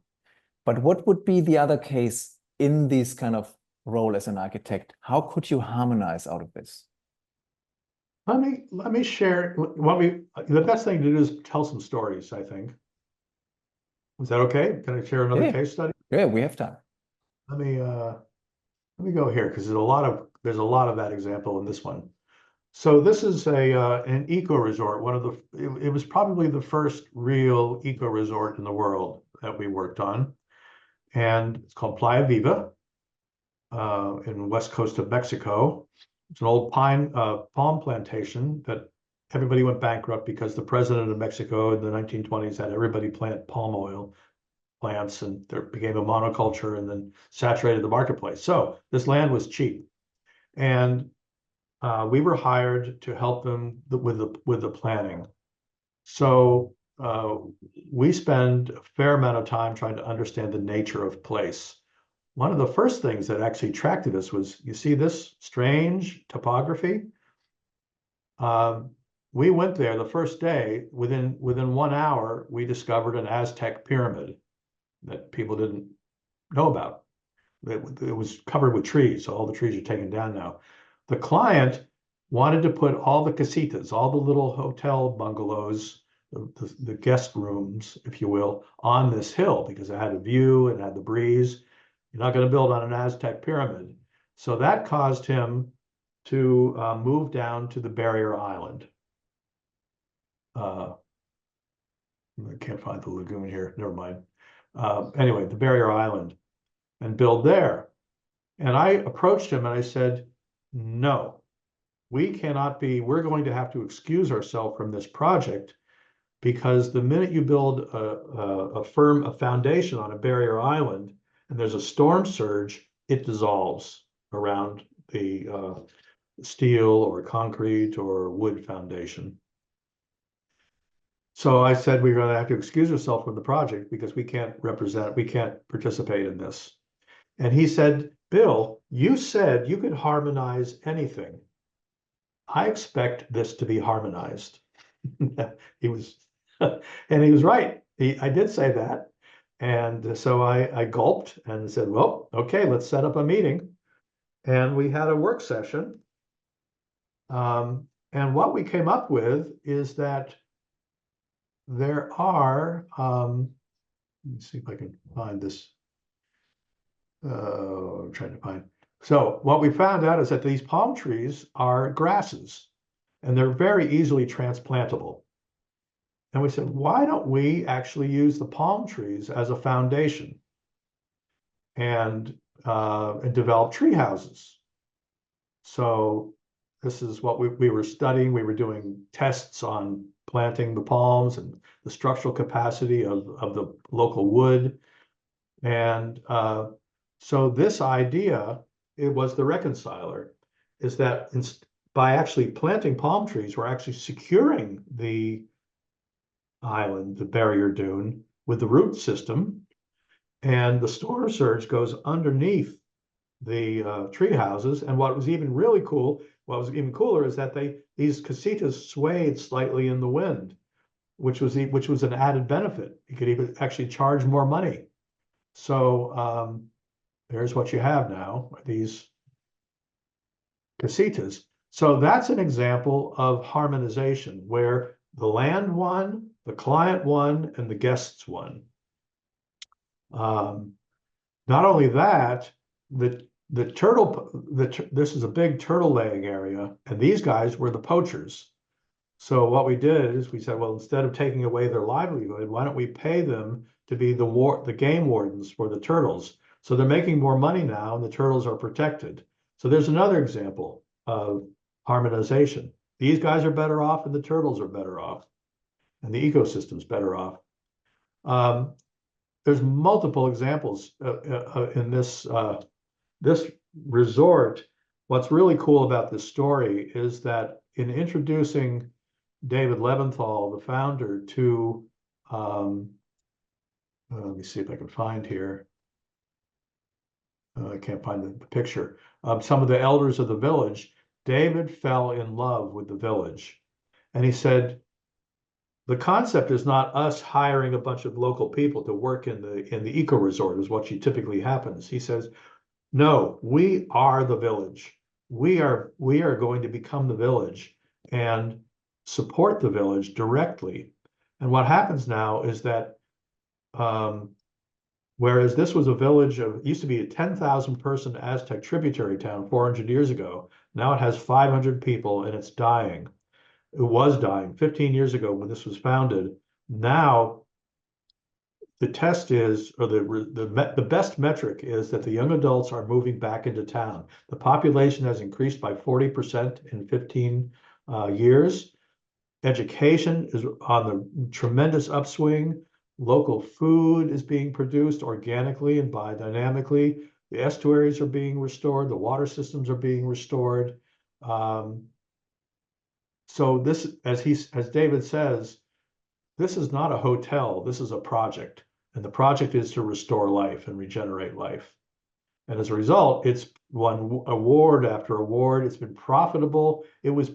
But what would be the other case in this kind of role as an architect? How could you harmonize out of this? Let me share the best thing to do is tell some stories, I think. Is that okay? Can I share another case study? Yeah, we have time. Let me go here, because there's a lot of that example in this one. So this is an eco resort. It was probably the first real eco resort in the world that we worked on, and it's called Playa Viva in the west coast of Mexico. It's an old palm plantation that everybody went bankrupt because the president of Mexico in the 1920s had everybody plant palm oil plants, and there became a monoculture and then saturated the marketplace. So this land was cheap, and we were hired to help them with the planning. So we spend a fair amount of time trying to understand the nature of place. One of the first things that actually attracted us was, you see this strange topography? We went there the first day. Within 1 hour, we discovered an Aztec pyramid that people didn't know about. It was covered with trees, so all the trees are taken down now. The client wanted to put all the casitas, all the little hotel bungalows, the guest rooms, if you will, on this hill because it had a view and had the breeze. You're not going to build on an Aztec pyramid. So that caused him to move down to the barrier island. I can't find the lagoon here. Never mind. Anyway, the barrier island, and build there. And I approached him and I said, no, we're going to have to excuse ourselves from this project, because the minute you build a foundation on a barrier island and there's a storm surge, it dissolves around the steel or concrete or wood foundation. So I said, we're going to have to excuse ourselves from the project because we can't participate in this. And he said, Bill, you said you could harmonize anything. I expect this to be harmonized. He was right. I did say that. And so I gulped and said, well, okay, let's set up a meeting. And we had a work session. And what we came up with is that there are, let me see if I can find this. I'm trying to find. So what we found out is that these palm trees are grasses, and they're very easily transplantable. And we said, why don't we actually use the palm trees as a foundation and develop tree houses? So this is what we were studying. We were doing tests on planting the palms and the structural capacity of the local wood. And so this idea, it was the reconciler, is that by actually planting palm trees, we're actually securing the island, the barrier dune, with the root system. And the storm surge goes underneath the tree houses. And what was even really cool, what was even cooler is that these casitas swayed slightly in the wind, which was an added benefit. You could even actually charge more money. So there's what you have now, these casitas. So that's an example of harmonization where the land won, the client won, and the guests won. Not only that, this is a big turtle laying area, and these guys were the poachers. So what we did is we said, well, instead of taking away their livelihood, why don't we pay them to be the game wardens for the turtles? So they're making more money now, and the turtles are protected. So there's another example of harmonization. These guys are better off, and the turtles are better off, and the ecosystem's better off. There's multiple examples in this resort. What's really cool about this story is that in introducing David Leventhal, the founder, to let me see if I can find here. I can't find the picture. Some of the elders of the village, David fell in love with the village, and he said, the concept is not us hiring a bunch of local people to work in the eco resort, is what typically happens. He says, no, we are the village. We are going to become the village and support the village directly. And what happens now is that whereas this was a village it used to be a 10,000 person Aztec tributary town 400 years ago, now it has 500 people and it's dying. It was dying 15 years ago when this was founded. Now, the test is, or the best metric is that the young adults are moving back into town. The population has increased by 40% in 15 years. Education is on the tremendous upswing. Local food is being produced organically and biodynamically. The estuaries are being restored. The water systems are being restored. So this, as David says, this is not a hotel, this is a project. And the project is to restore life and regenerate life. And as a result, it's won award after award. It's been profitable. It was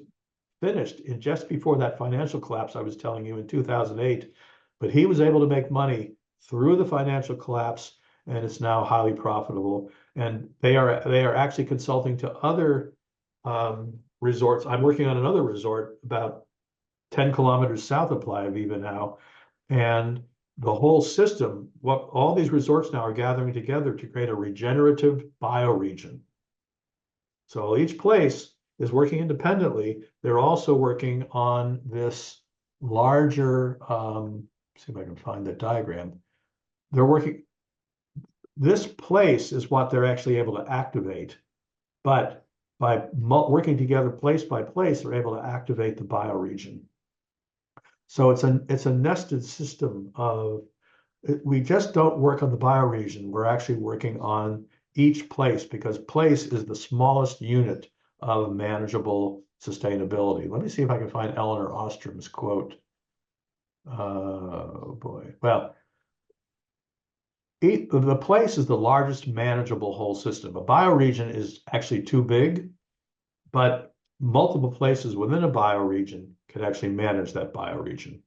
finished just before that financial collapse I was telling you in 2008. But he was able to make money through the financial collapse, and it's now highly profitable. And they are actually consulting to other resorts. I'm working on another resort about 10 kilometers south of Playa Viva now. And the whole system, all these resorts now are gathering together to create a regenerative bioregion. So each place is working independently. They're also working on this larger, see if I can find that diagram. They're working, this place is what they're actually able to activate. But by working together place by place, they're able to activate the bioregion. So it's a nested system of, we just don't work on the bioregion. We're actually working on each place because place is the smallest unit of manageable sustainability. Let me see if I can find Eleanor Ostrom's quote. Oh boy. Well, the place is the largest manageable whole system. A bioregion is actually too big, but multiple places within a bioregion can actually manage that bioregion.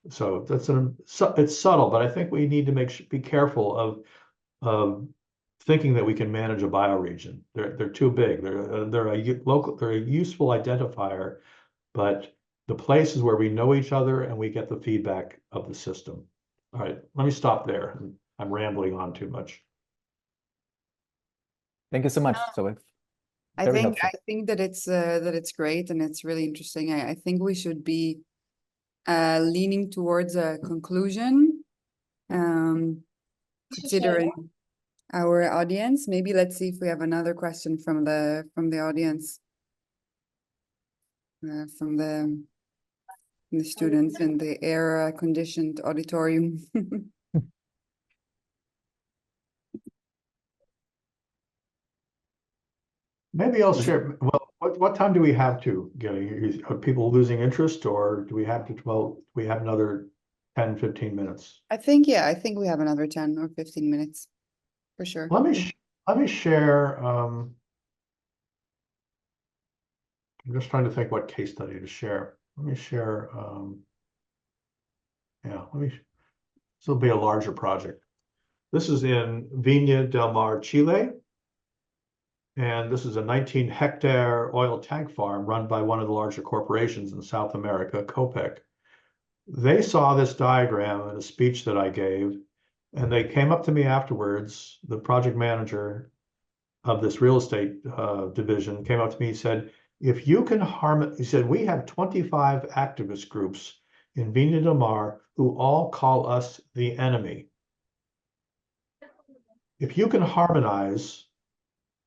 So it's subtle, but I think we need to be careful of thinking that we can manage a bioregion. They're too big. They're a useful identifier, but the places where we know each other and we get the feedback of the system. All right, let me stop there. I'm rambling on too much. Thank you so much. So I very think helpful. I think that it's great and it's really interesting. I think we should be leaning towards a conclusion, considering our audience. Maybe let's see if we have another question from the audience, from the students in the air conditioned auditorium. Maybe I'll share. Well, what time do we have to get? Are people losing interest, or do we have to? Well, we have another 10, 15 minutes. I think we have another 10 or 15 minutes for sure. Let me share. I'm just trying to think what case study to share. Let me share. Yeah, this will be a larger project. This is in Viña del Mar, Chile. And this is a 19-hectare oil tank farm run by one of the larger corporations in South America, COPEC. They saw this diagram in a speech that I gave, and they came up to me afterwards. The project manager of this real estate division came up to me and said, if you can he said, we have 25 activist groups in Viña del Mar who all call us the enemy. If you can harmonize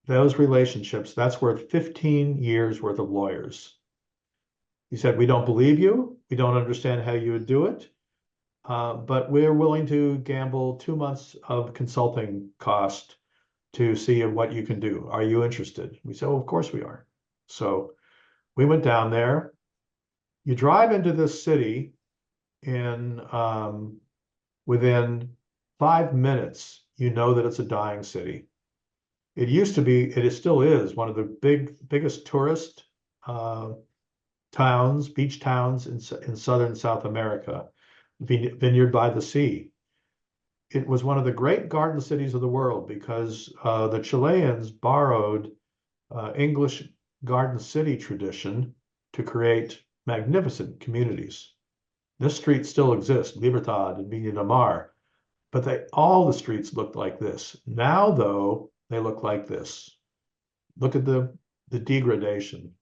those relationships, that's worth 15 years worth of lawyers. He said, we don't believe you. We don't understand how you would do it. But we're willing to gamble 2 months of consulting cost to see what you can do. Are you interested? We said, well, of course we are. So we went down there. You drive into this city in within 5 minutes, you know that it's a dying city. It used to be, it still is, one of the biggest tourist towns, beach towns in southern South America, vineyard by the sea. It was one of the great garden cities of the world because the Chileans borrowed English garden city tradition to create magnificent communities. This street still exists, Libertad and Viña del Mar, but all the streets looked like this. Now, though, they look like this. Look at the degradation.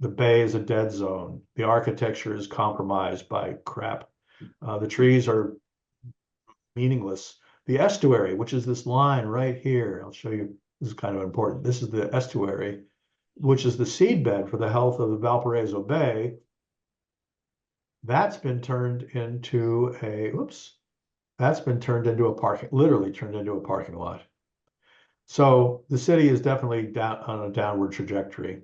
The bay is a dead zone. The architecture is compromised by crap. The trees are meaningless. The estuary, which is this line right here, I'll show you, this is kind of important. This is the estuary, which is the seedbed for the health of the Valparaiso Bay. That's been turned into literally turned into a parking lot. So the city is definitely on a downward trajectory.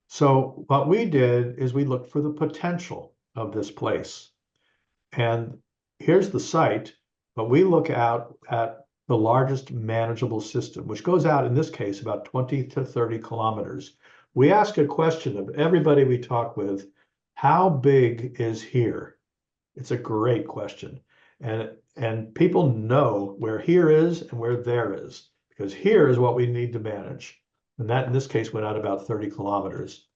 So what we did is we looked for the potential of this place. And here's the site, but we look out at the largest manageable system, which goes out in this case about 20 to 30 kilometers. We ask a question of everybody we talk with, how big is here? It's a great question. And people know where here is and where there is, because here is what we need to manage. And that in this case went out about 30 kilometers.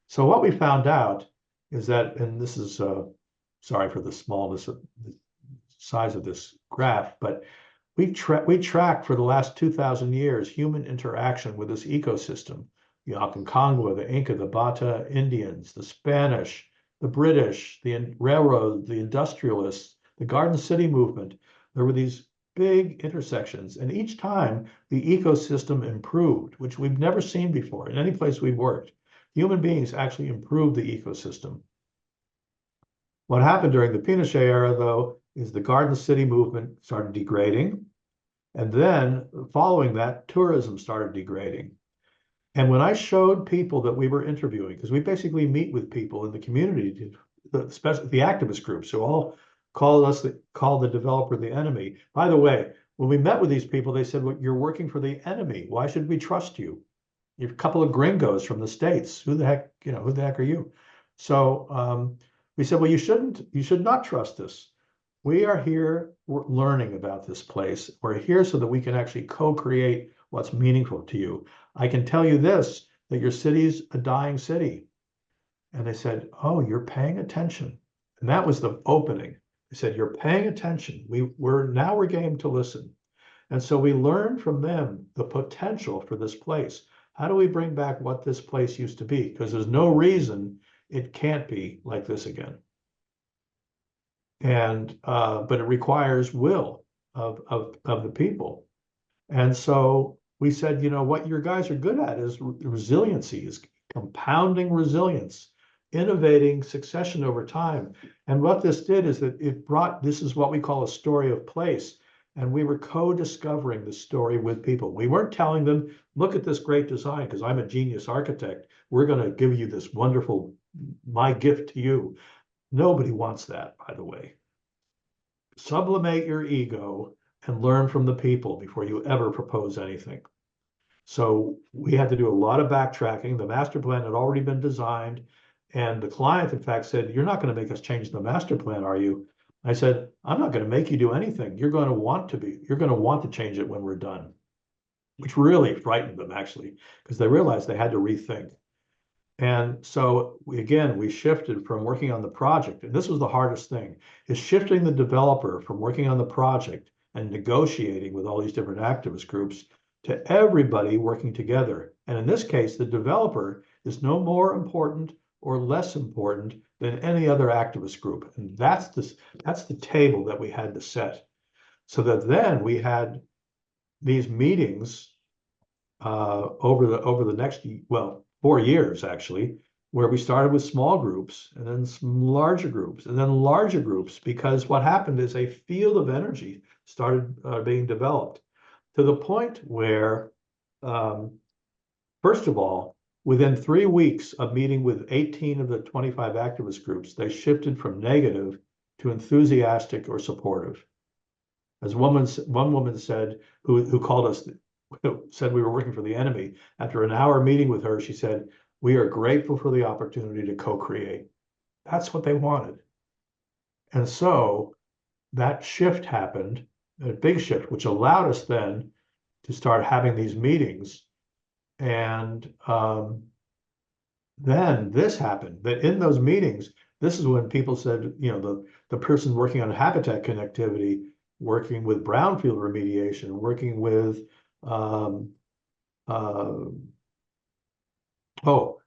So what we found out is that, and this is, sorry for the smallness of the size of this graph, but we tracked for the last 2,000 years human interaction with this ecosystem. The Aconcagua, the Inca, the Bata Indians, the Spanish, the British, the railroad, the industrialists, the Garden City movement. There were these big intersections, and each time the ecosystem improved, which we've never seen before in any place we've worked. Human beings actually improved the ecosystem. What happened during the Pinochet era, though, is the Garden City movement started degrading, and then following that, tourism started degrading. And when I showed people that we were interviewing, because we basically meet with people in the community, especially the activist groups who all call the developer the enemy. By the way, when we met with these people, they said, well, you're working for the enemy. Why should we trust you? You're a couple of gringos from the States. Who the heck are you? So we said, well, you should not trust us. we are here learning about this place. We're here so that we can actually co-create what's meaningful to you. I can tell you this, that your city's a dying city. And they said, oh, you're paying attention. And that was the opening. They said, you're paying attention. We're game to listen. And so we learned from them the potential for this place. How do we bring back what this place used to be? Because there's no reason it can't be like this again. And but it requires will of the people. And so we said, you know, what your guys are good at is resiliency, is compounding resilience, innovating succession over time. And what this did is that this is what we call a story of place. And we were co-discovering the story with people. We weren't telling them, look at this great design, because I'm a genius architect. We're going to give you this wonderful, my gift to you. Nobody wants that, by the way. Sublimate your ego and learn from the people before you ever propose anything. So we had to do a lot of backtracking. The master plan had already been designed. And the client, in fact, said, you're not going to make us change the master plan, are you? I said, I'm not going to make you do anything. You're going to want to change it when we're done, which really frightened them, actually, because they realized they had to rethink. And so we shifted from working on the project, and this was the hardest thing, is shifting the developer from working on the project and negotiating with all these different activist groups to everybody working together. And in this case, the developer is no more important or less important than any other activist group. And that's the table that we had to set. So that then we had these meetings over the next, 4 years actually, where we started with small groups and then some larger groups and then larger groups, because what happened is a field of energy started being developed to the point where, first of all, within 3 weeks of meeting with 18 of the 25 activist groups, they shifted from negative to enthusiastic or supportive. As one woman said, who called us, said we were working for the enemy. After an hour meeting with her, she said, we are grateful for the opportunity to co-create. That's what they wanted. And so that shift happened, a big shift, which allowed us then to start having these meetings. And then this happened, that in those meetings, this is when people said, you know, the person working on habitat connectivity, working with brownfield remediation, working with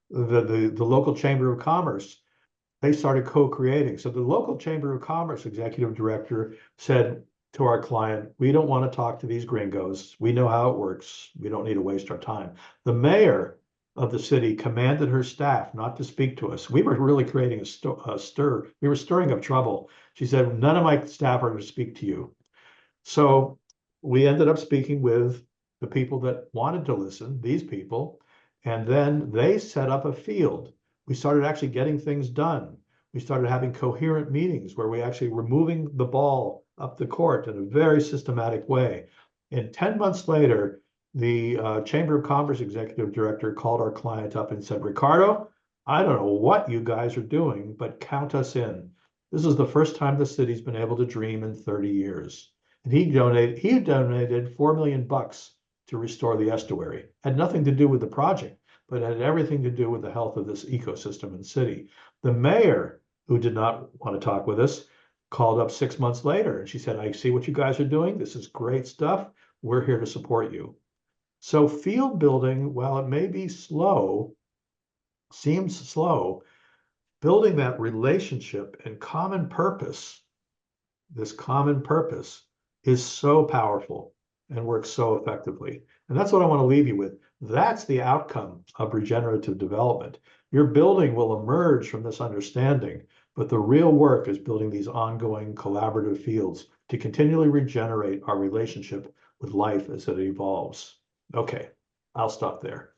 the local chamber of commerce, they started co-creating. So the local chamber of commerce executive director said to our client, we don't want to talk to these gringos. We know how it works. We don't need to waste our time. The mayor of the city commanded her staff not to speak to us. We were really creating a stir. We were stirring up trouble. She said, none of my staff are to speak to you. So we ended up speaking with the people that wanted to listen, these people, and then they set up a field. We started actually getting things done. We started having coherent meetings where we actually were moving the ball up the court in a very systematic way. And 10 months later, the Chamber of Commerce executive director called our client up and said, Ricardo, I don't know what you guys are doing, but count us in. This is the first time the city's been able to dream in 30 years. And he donated $4 million to restore the estuary. Had nothing to do with the project, but had everything to do with the health of this ecosystem and city. The mayor, who did not want to talk with us, called up 6 months later, and she said, I see what you guys are doing. This is great stuff. We're here to support you. So field building, while it may be slow, seems slow, building that relationship and common purpose, this common purpose, is so powerful and works so effectively. And that's what I want to leave you with. That's the outcome of regenerative development. Your building will emerge from this understanding, but the real work is building these ongoing collaborative fields to continually regenerate our relationship with life as it evolves. Okay, I'll stop there.